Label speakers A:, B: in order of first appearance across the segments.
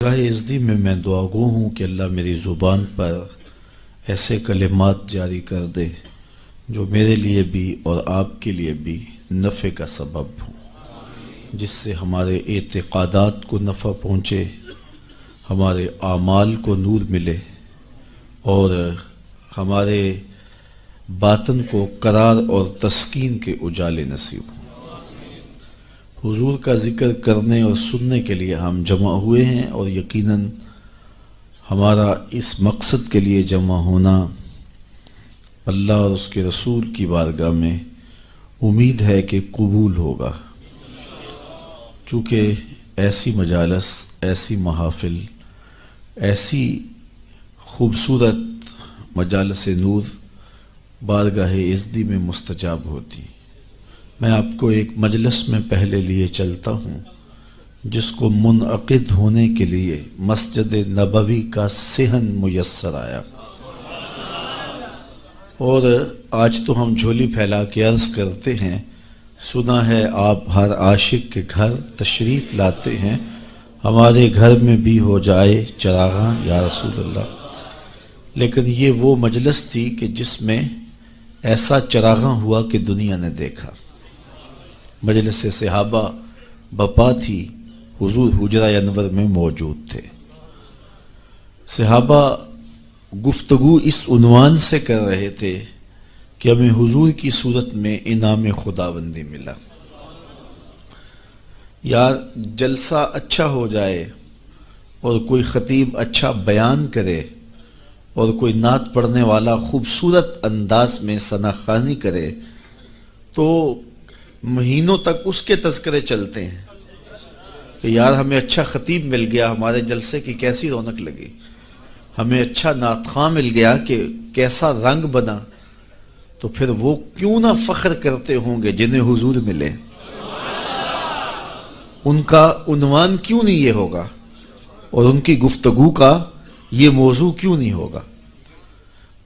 A: راہ ازدی میں دعا گو ہوں کہ اللہ میری زبان پر ایسے کلمات جاری کر دے جو میرے لیے بھی اور آپ کے لیے بھی نفع کا سبب ہوں، جس سے ہمارے اعتقادات کو نفع پہنچے، ہمارے اعمال کو نور ملے اور ہمارے باطن کو قرار اور تسکین کے اجالے نصیب ہوں۔ حضور کا ذکر کرنے اور سننے کے لیے ہم جمع ہوئے ہیں، اور یقیناً ہمارا اس مقصد کے لیے جمع ہونا اللہ اور اس کے رسول کی بارگاہ میں امید ہے کہ قبول ہوگا، چونکہ ایسی مجالس، ایسی محافل، ایسی خوبصورت مجالس نور بارگاہ ازدی میں مستجاب ہوتی۔ میں آپ کو ایک مجلس میں پہلے لیے چلتا ہوں جس کو منعقد ہونے کے لیے مسجد نبوی کا صحن میسر آیا، اور آج تو ہم جھولی پھیلا کے عرض کرتے ہیں، سنا ہے آپ ہر عاشق کے گھر تشریف لاتے ہیں، ہمارے گھر میں بھی ہو جائے چراغاں یا رسول اللہ۔ لیکن یہ وہ مجلس تھی کہ جس میں ایسا چراغاں ہوا کہ دنیا نے دیکھا۔ مجلس صحابہ بپا تھی، حضور حجرہ انور میں موجود تھے۔ صحابہ گفتگو اس عنوان سے کر رہے تھے کہ ہمیں حضور کی صورت میں انعام خداوندی ملا۔ یار جلسہ اچھا ہو جائے اور کوئی خطیب اچھا بیان کرے اور کوئی نعت پڑھنے والا خوبصورت انداز میں ثنا خوانی کرے تو مہینوں تک اس کے تذکرے چلتے ہیں کہ یار ہمیں اچھا خطیب مل گیا، ہمارے جلسے کی کیسی رونق لگی، ہمیں اچھا نعت خواں مل گیا کہ کیسا رنگ بنا۔ تو پھر وہ کیوں نہ فخر کرتے ہوں گے جنہیں حضور ملے، ان کا عنوان کیوں نہیں یہ ہوگا اور ان کی گفتگو کا یہ موضوع کیوں نہیں ہوگا۔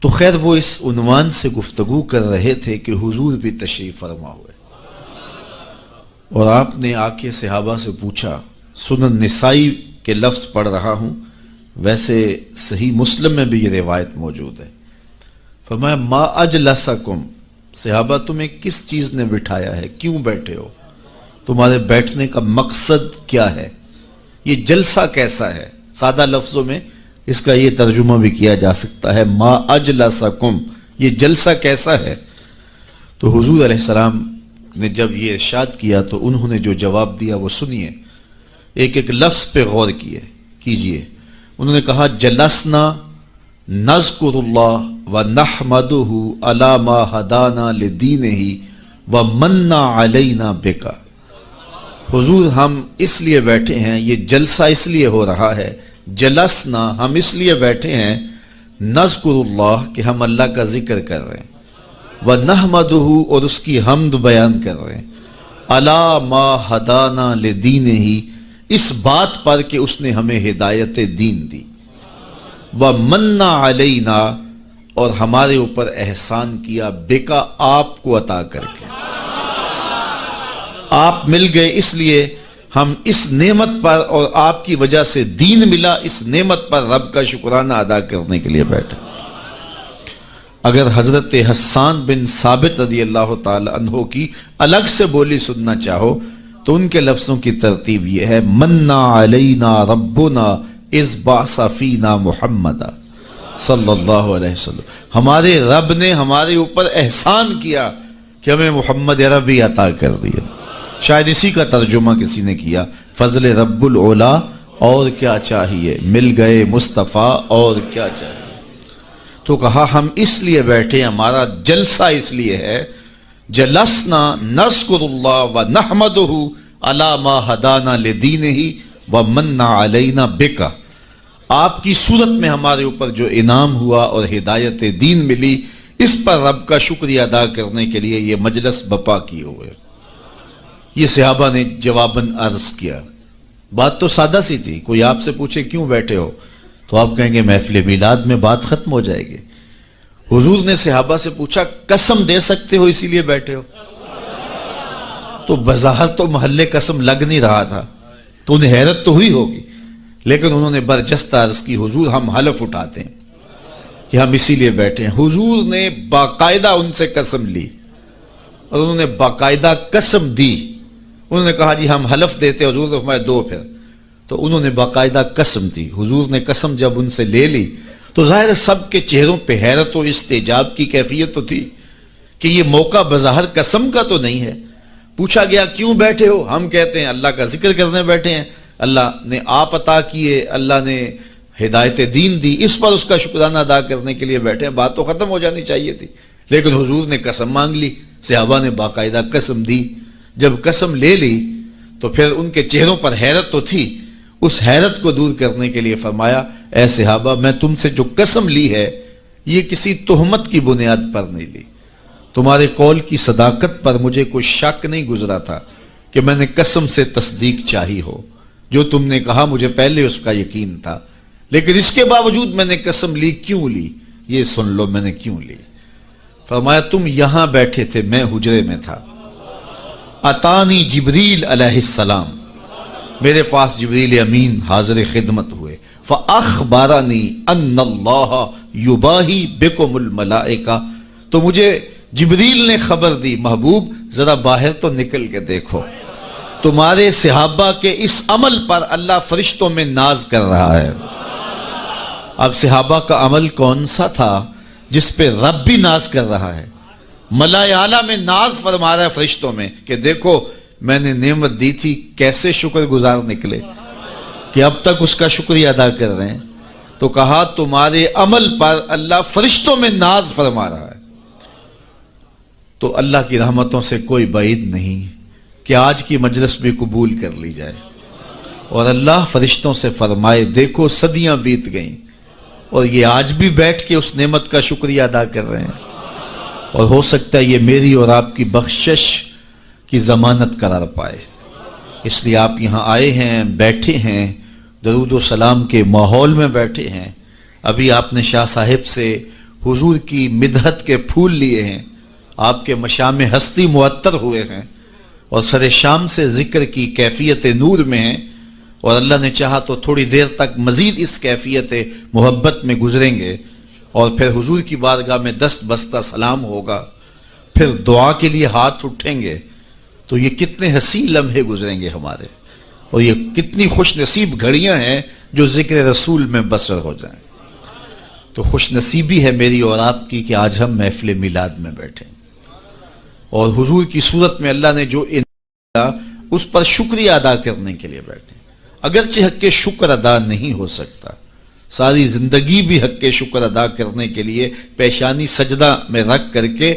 A: تو خیر وہ اس عنوان سے گفتگو کر رہے تھے کہ حضور بھی تشریف فرما ہوئے، اور آپ نے آ کے صحابہ سے پوچھا، سنن نسائی کے لفظ پڑھ رہا ہوں، ویسے صحیح مسلم میں بھی یہ روایت موجود ہے۔ فرمایا ما اجلسکم، صحابہ تمہیں کس چیز نے بٹھایا ہے، کیوں بیٹھے ہو، تمہارے بیٹھنے کا مقصد کیا ہے، یہ جلسہ کیسا ہے۔ سادہ لفظوں میں اس کا یہ ترجمہ بھی کیا جا سکتا ہے ما اجلسکم، یہ جلسہ کیسا ہے۔ تو حضور علیہ السلام نے جب یہ ارشاد کیا تو انہوں نے جو جواب دیا وہ سنیے، ایک ایک لفظ پہ غور کیجئے۔ انہوں نے کہا جلسنا نذکر اللہ ونحمدہ علی ما ہدانا لدینہ ومن علینا بک۔ حضور ہم اس لیے بیٹھے ہیں، یہ جلسہ اس لیے ہو رہا ہے، جلسنا ہم اس لیے بیٹھے ہیں، نذکر اللہ کہ ہم اللہ کا ذکر کر رہے ہیں، وَنَحْمَدُهُ اور اس کی حمد بیان کر رہے ہیں، عَلَى مَا هَدَانَا لِدِينِهِ اس بات پر کہ اس نے ہمیں ہدایت دین دی، وَمَنَّ عَلَيْنَا اور ہمارے اوپر احسان کیا، بِكَ آپ کو عطا کر کے، آپ مل گئے اس لیے ہم اس نعمت پر اور آپ کی وجہ سے دین ملا، اس نعمت پر رب کا شکرانہ ادا کرنے کے لیے بیٹھے۔ اگر حضرت حسان بن ثابت رضی اللہ تعالی عنہ کی الگ سے بولی سننا چاہو تو ان کے لفظوں کی ترتیب یہ ہے، منا علینا ربنا اذ بعث فینا محمد صلی اللہ علیہ وسلم، ہمارے رب نے ہمارے اوپر احسان کیا کہ ہمیں محمد عربی عطا کر دیا۔ شاید اسی کا ترجمہ کسی نے کیا، فضل رب العلا اور کیا چاہیے، مل گئے مصطفیٰ اور کیا چاہیے۔ تو کہا ہم اس لیے بیٹھے، ہمارا جلسہ اس لیے ہے، جلسنا نذکر اللہ ونحمدہ علی ما ہدانا لدینہ ومن علینا بک، آپ کی صورت میں ہمارے اوپر جو انعام ہوا اور ہدایت دین ملی، اس پر رب کا شکریہ ادا کرنے کے لیے یہ مجلس بپا کیے ہوئے۔ یہ صحابہ نے جواباً عرض کیا، بات تو سادہ سی تھی، کوئی آپ سے پوچھے کیوں بیٹھے ہو تو آپ کہیں گے محفل میلاد میں بات ختم ہو جائے گی۔ حضور نے صحابہ سے پوچھا قسم دے سکتے ہو اسی لیے بیٹھے ہو؟ تو بظاہر تو محلے قسم لگ نہیں رہا تھا، تو انہیں حیرت تو ہوئی ہوگی، لیکن انہوں نے برجستہ عرض کی حضور ہم حلف اٹھاتے ہیں کہ ہم اسی لیے بیٹھے ہیں. حضور نے باقاعدہ ان سے قسم لی اور انہوں نے باقاعدہ قسم دی. انہوں نے کہا جی ہم حلف دیتے حضور تو ہمارے دو پھر. تو انہوں نے باقاعدہ قسم دی. حضور نے قسم جب ان سے لے لی تو ظاہر سب کے چہروں پہ حیرت و استعجاب کی کیفیت تو تھی کہ یہ موقع بظاہر قسم کا تو نہیں ہے. پوچھا گیا کیوں بیٹھے ہو؟ ہم کہتے ہیں اللہ کا ذکر کرنے بیٹھے ہیں, اللہ نے آپ عطا کیے, اللہ نے ہدایت دین دی, اس پر اس کا شکرانہ ادا کرنے کے لیے بیٹھے ہیں. بات تو ختم ہو جانی چاہیے تھی, لیکن حضور نے قسم مانگ لی. صحابہ نے باقاعدہ قسم دی. جب قسم لے لی تو پھر ان کے چہروں پر حیرت تو تھی. اس حیرت کو دور کرنے کے لیے فرمایا اے صحابہ میں تم سے جو قسم لی ہے یہ کسی تہمت کی بنیاد پر نہیں لی. تمہارے قول کی صداقت پر مجھے کوئی شک نہیں گزرا تھا کہ میں نے قسم سے تصدیق چاہی ہو. جو تم نے کہا مجھے پہلے اس کا یقین تھا, لیکن اس کے باوجود میں نے قسم لی. کیوں لی یہ سن لو میں نے کیوں لی. فرمایا تم یہاں بیٹھے تھے, میں حجرے میں تھا. اتانی جبریل علیہ السلام, میرے پاس جبریل امین حاضر خدمت ہوئے. فاخبرنی ان اللہ یباہی بکم الملائکہ, تو مجھے جبریل نے خبر دی محبوب ذرا باہر تو نکل کے دیکھو, تمہارے صحابہ کے اس عمل پر اللہ فرشتوں میں ناز کر رہا ہے. اب صحابہ کا عمل کون سا تھا جس پہ رب بھی ناز کر رہا ہے؟ ملائے اعلیٰ میں ناز فرما رہا ہے فرشتوں میں کہ دیکھو میں نے نعمت دی تھی, کیسے شکر گزار نکلے کہ اب تک اس کا شکریہ ادا کر رہے ہیں. تو کہا تمہارے عمل پر اللہ فرشتوں میں ناز فرما رہا ہے. تو اللہ کی رحمتوں سے کوئی بعید نہیں کہ آج کی مجلس بھی قبول کر لی جائے اور اللہ فرشتوں سے فرمائے دیکھو صدیاں بیت گئیں اور یہ آج بھی بیٹھ کے اس نعمت کا شکریہ ادا کر رہے ہیں, اور ہو سکتا ہے یہ میری اور آپ کی بخشش کی ضمانت قرار پائے. اس لیے آپ یہاں آئے ہیں, بیٹھے ہیں, درود و سلام کے ماحول میں بیٹھے ہیں. ابھی آپ نے شاہ صاحب سے حضور کی مدحت کے پھول لیے ہیں, آپ کے مشام ہستی معطر ہوئے ہیں اور سر شام سے ذکر کی کیفیت نور میں ہیں, اور اللہ نے چاہا تو تھوڑی دیر تک مزید اس کیفیت محبت میں گزریں گے, اور پھر حضور کی بارگاہ میں دست بستہ سلام ہوگا, پھر دعا کے لیے ہاتھ اٹھیں گے. تو یہ کتنے حسین لمحے گزریں گے ہمارے, اور یہ کتنی خوش نصیب گھڑیاں ہیں جو ذکر رسول میں بسر ہو جائیں. تو خوش نصیبی ہے میری اور آپ کی کہ آج ہم محفل میلاد میں بیٹھیں اور حضور کی صورت میں اللہ نے جو اس پر شکریہ ادا کرنے کے لیے بیٹھے. اگرچہ حق شکر ادا نہیں ہو سکتا, ساری زندگی بھی حق شکر ادا کرنے کے لیے پیشانی سجدہ میں رکھ کر کے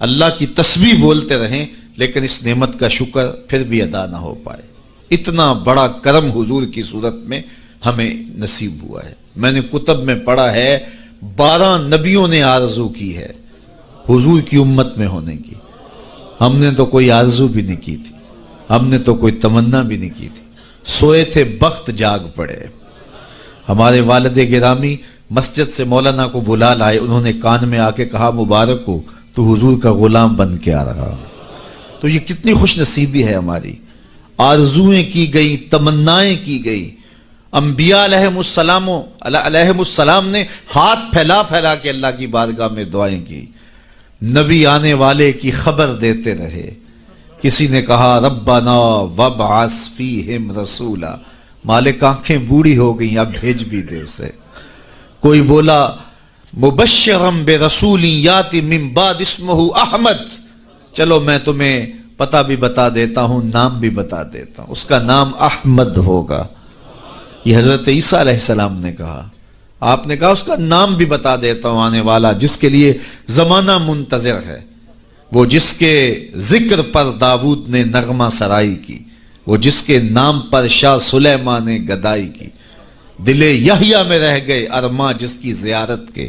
A: اللہ کی تسبیح بولتے رہیں, لیکن اس نعمت کا شکر پھر بھی ادا نہ ہو پائے. اتنا بڑا کرم حضور کی صورت میں ہمیں نصیب ہوا ہے. میں نے کتب میں پڑھا ہے 12 نبیوں نے آرزو کی ہے حضور کی امت میں ہونے کی. ہم نے تو کوئی آرزو بھی نہیں کی تھی, ہم نے تو کوئی تمنا بھی نہیں کی تھی. سوئے تھے بخت جاگ پڑے. ہمارے والد گرامی مسجد سے مولانا کو بلا لائے, انہوں نے کان میں آ کے کہا مبارک ہو تو حضور کا غلام بن کے آ رہا. تو یہ کتنی خوش نصیبی ہے ہماری. آرزویں کی گئی, تمنائیں کی گئی. انبیاء علیہ السلام نے ہاتھ پھیلا پھیلا کے اللہ کی بارگاہ میں دعائیں کی. نبی آنے والے کی خبر دیتے رہے. کسی نے کہا ربنا وابعث فیہم رسولا, مالک آنکھیں بوڑھی ہو گئیں اب بھیج بھی دے اسے. کوئی بولا مبشرم برسول یاتی من بعد اسمہ احمد, چلو میں تمہیں پتہ بھی بتا دیتا ہوں, نام بھی بتا دیتا ہوں, اس کا نام احمد ہوگا. یہ حضرت عیسیٰ علیہ السلام نے کہا. آپ نے کہا اس کا نام بھی بتا دیتا ہوں آنے والا جس کے لیے زمانہ منتظر ہے, وہ جس کے ذکر پر داؤد نے نغمہ سرائی کی, وہ جس کے نام پر شاہ سلیمان نے گدائی کی. دل یحییٰ میں رہ گئے ارماں جس کی زیارت کے,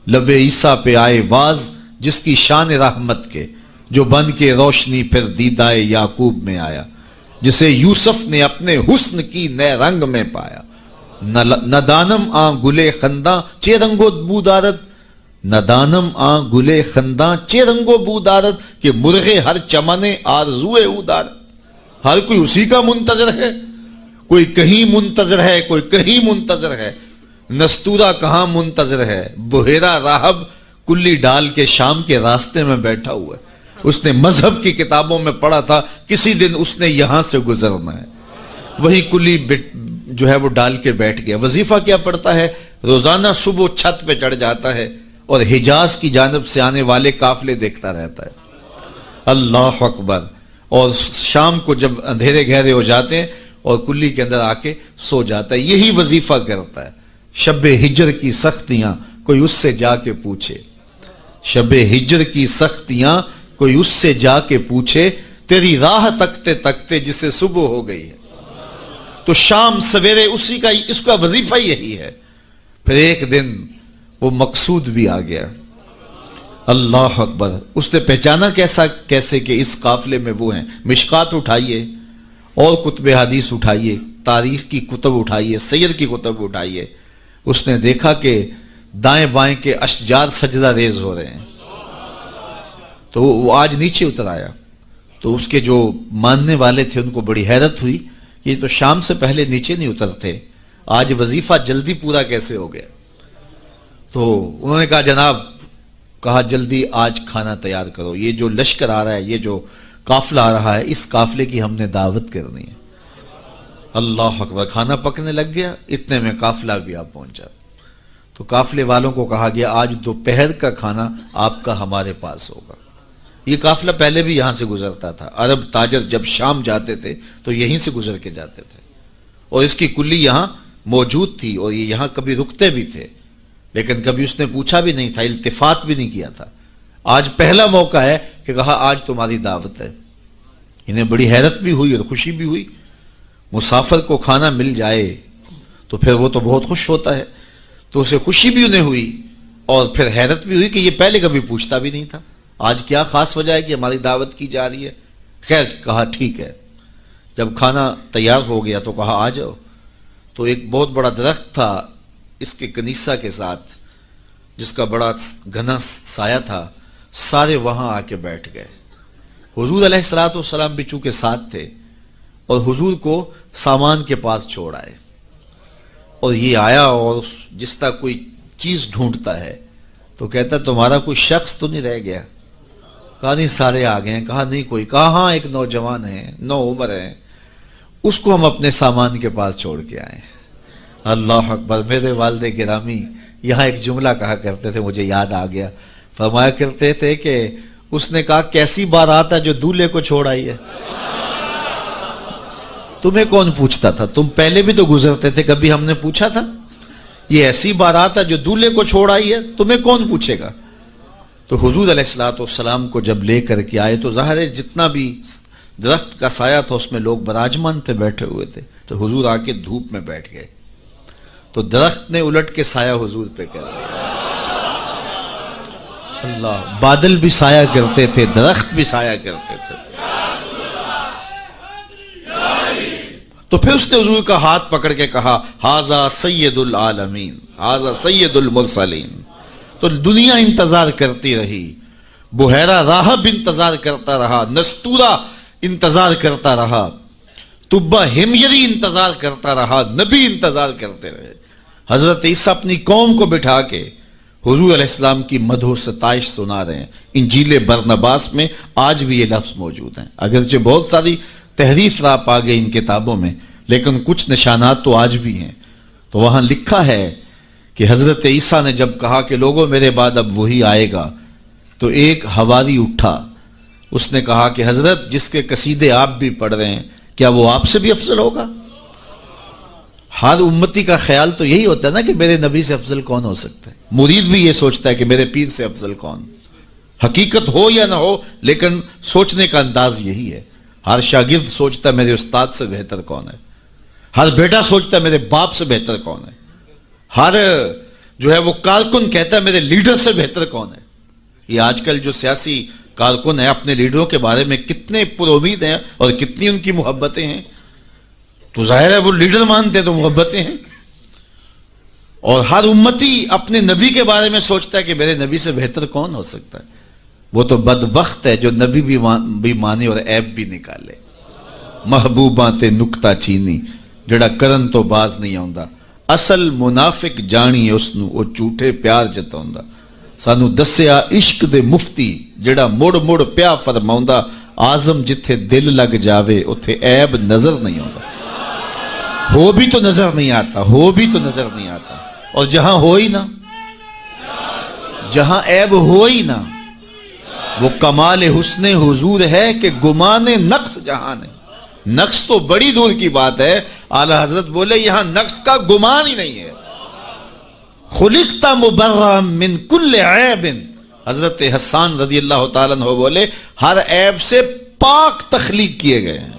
A: لب عیسیٰ پہ آئے واز جس کی شان رحمت کے, جو بن کے روشنی پھر دیدائے یعقوب میں آیا, جسے یوسف نے اپنے حسن کی نئے رنگ میں پایا. ندانم آ گلے خنداں چے رنگو بودارد, ندانم آ گلے خنداں چے رنگو بودارد, کہ مرغے ہر چمنے آرزوئے اودار. ہر کوئی اسی کا منتظر ہے, کوئی کہیں منتظر ہے، کوئی کہیں منتظر ہے، نستورہ کہاں منتظر ہے، بحیرہ راہب کلی ڈال کے شام کے راستے میں بیٹھا ہوا ہے۔ اس نے مذہب کی کتابوں میں پڑھا تھا کسی دن اس نے یہاں سے گزرنا ہے، وہی کلی جو ہے وہ ڈال کے بیٹھ گیا۔ وظیفہ کیا پڑھتا ہے؟ روزانہ صبح چھت پہ چڑھ جاتا ہے اور حجاز کی جانب سے آنے والے قافلے دیکھتا رہتا ہے۔ اللہ اکبر۔ اور شام کو جب اندھیرے گہرے ہو جاتے ہیں اور کلی کے اندر آ کے سو جاتا ہے، یہی وظیفہ کرتا ہے۔ شب ہجر کی سختیاں کوئی اس سے جا کے پوچھے، شب ہجر کی سختیاں کوئی اس سے جا کے پوچھے، تیری راہ تکتے تکتے جسے صبح ہو گئی ہے۔ تو شام سویرے اسی کا اس کا وظیفہ یہی ہے۔ پھر ایک دن وہ مقصود بھی آ گیا۔ اللہ اکبر۔ اس نے پہچانا کیسے کہ اس قافلے میں وہ ہیں۔ مشکات اٹھائیے اور کتب حدیث اٹھائیے، تاریخ کی کتب اٹھائیے، سیر کی کتب اٹھائیے۔ اس نے دیکھا کہ دائیں بائیں کے اشجار سجدہ ریز ہو رہے ہیں، تو وہ آج نیچے اتر آیا۔ تو اس کے جو ماننے والے تھے ان کو بڑی حیرت ہوئی، یہ تو شام سے پہلے نیچے نہیں اترتے، آج وظیفہ جلدی پورا کیسے ہو گیا؟ تو انہوں نے کہا جناب، کہا جلدی آج کھانا تیار کرو، یہ جو لشکر آ رہا ہے، یہ جو قافلہ آ رہا ہے، اس قافلے کی ہم نے دعوت کرنی ہے۔ اللہ اکبر۔ کھانا پکنے لگ گیا، اتنے میں قافلہ بھی آ پہنچا۔ تو قافلے والوں کو کہا گیا آج دوپہر کا کھانا آپ کا ہمارے پاس ہوگا۔ یہ قافلہ پہلے بھی یہاں سے گزرتا تھا، عرب تاجر جب شام جاتے تھے تو یہیں سے گزر کے جاتے تھے، اور اس کی کلی یہاں موجود تھی، اور یہ یہاں کبھی رکتے بھی تھے، لیکن کبھی اس نے پوچھا بھی نہیں تھا، التفات بھی نہیں کیا تھا۔ آج پہلا موقع ہے کہ کہا آج تمہاری دعوت ہے۔ انہیں بڑی حیرت بھی ہوئی اور خوشی بھی ہوئی۔ مسافر کو کھانا مل جائے تو پھر وہ تو بہت خوش ہوتا ہے، تو اسے خوشی بھی انہیں ہوئی اور پھر حیرت بھی ہوئی کہ یہ پہلے کبھی پوچھتا بھی نہیں تھا، آج کیا خاص وجہ ہے کہ ہماری دعوت کی جا رہی ہے؟ خیر، کہا ٹھیک ہے۔ جب کھانا تیار ہو گیا تو کہا آ جاؤ۔ تو ایک بہت بڑا درخت تھا اس کے کنیسہ کے ساتھ، جس کا بڑا گھنا سایہ تھا، سارے وہاں آ کے بیٹھ گئے۔ حضور علیہ السلام بھی چونکہ ساتھ تھے، اور حضور کو سامان کے پاس چھوڑ آئے، اور یہ آیا اور جس طرح کوئی چیز ڈھونڈتا ہے تو کہتا تمہارا کوئی شخص تو نہیں رہ گیا؟ کہا نہیں، سارے آ گئے ہیں۔ کہا نہیں کوئی؟ کہا ہاں، ایک نوجوان ہے، نو عمر ہے، اس کو ہم اپنے سامان کے پاس چھوڑ کے آئے۔ اللہ اکبر۔ میرے والد گرامی یہاں ایک جملہ کہا کرتے تھے، مجھے یاد آ گیا، فرمایا کرتے تھے کہ اس نے کہا کیسی بارات ہے جو دولہے کو چھوڑ آئی ہے؟ تمہیں کون پوچھتا تھا؟ تم پہلے بھی تو گزرتے تھے، کبھی ہم نے پوچھا تھا؟ یہ ایسی بارات ہے جو دولہے کو چھوڑ آئی ہے، تمہیں کون پوچھے گا؟ تو حضور علیہ السلام کو جب لے کر کے آئے تو ظاہر ہے جتنا بھی درخت کا سایہ تھا اس میں لوگ براجمان تھے، بیٹھے ہوئے تھے، تو حضور آ کے دھوپ میں بیٹھ گئے، تو درخت نے الٹ کے سایہ حضور پہ کر دیا۔ اللہ، بادل بھی سایہ کرتے تھے، درخت بھی سایہ کرتے تھے۔ تو پھر اس نے حضور کا ہاتھ پکڑ کے کہا ھذا سید العالمین، ھذا سید المرسلین۔ تو دنیا انتظار کرتی رہی، بحیرہ راہب انتظار کرتا رہا، نستورہ انتظار کرتا رہا، تبہ ہمیری انتظار کرتا رہا، نبی انتظار کرتے رہے۔ حضرت عیسیٰ اپنی قوم کو بٹھا کے حضور علیہ السلام کی مدح و ستائش سنا رہے ہیں۔ انجیل برنباس میں آج بھی یہ لفظ موجود ہیں، اگرچہ بہت ساری تحریف راپ آ گئی ان کتابوں میں، لیکن کچھ نشانات تو آج بھی ہیں۔ تو وہاں لکھا ہے کہ حضرت عیسیٰ نے جب کہا کہ لوگوں میرے بعد اب وہی آئے گا، تو ایک حواری اٹھا، اس نے کہا کہ حضرت جس کے قصیدے آپ بھی پڑھ رہے ہیں، کیا وہ آپ سے بھی افضل ہوگا؟ ہر امتی کا خیال تو یہی ہوتا ہے نا کہ میرے نبی سے افضل کون ہو سکتا ہے۔ مرید بھی یہ سوچتا ہے کہ میرے پیر سے افضل کون، حقیقت ہو یا نہ ہو، لیکن سوچنے کا انداز یہی ہے۔ ہر شاگرد سوچتا ہے میرے استاد سے بہتر کون ہے، ہر بیٹا سوچتا ہے میرے باپ سے بہتر کون ہے، ہر جو ہے وہ کارکن کہتا ہے میرے لیڈر سے بہتر کون ہے۔ یہ آج کل جو سیاسی کارکن ہیں اپنے لیڈروں کے بارے میں کتنے پر امید ہیں اور کتنی ان کی محبتیں ہیں، تو ظاہر ہے وہ لیڈر مانتے ہیں تو محبتیں ہیں۔ اور ہر امتی اپنے نبی کے بارے میں سوچتا ہے کہ میرے نبی سے بہتر کون ہو سکتا ہے۔ وہ تو بدبخت ہے جو نبی بھی مانے اور عیب بھی نکالے۔ محبوباں تے نکتہ چینی جڑا کرن تو باز نہیں آوندا، اصل منافق جانی اس نو او جھوٹے پیار جتاوندا۔ سانو دسیا عشق دے مفتی جڑا مڑ مڑ پیا فرماوندا، آزم جتھے دل لگ جاوے اتھے عیب نظر نہیں آوندا۔ ہو بھی تو نظر نہیں آتا، ہو بھی تو نظر نہیں آتا، اور جہاں ہو ہی نہ، جہاں عیب ہو ہی نہ، وہ کمال حسن حضور ہے کہ گمان نقص جہان ہے۔ نقص تو بڑی دور کی بات ہے، اعلی حضرت بولے یہاں نقص کا گمان ہی نہیں ہے۔ خلقت مبرأ من کل عیب، حضرت حسان رضی اللہ تعالیٰ عنہ بولے ہر عیب سے پاک تخلیق کیے گئے ہیں۔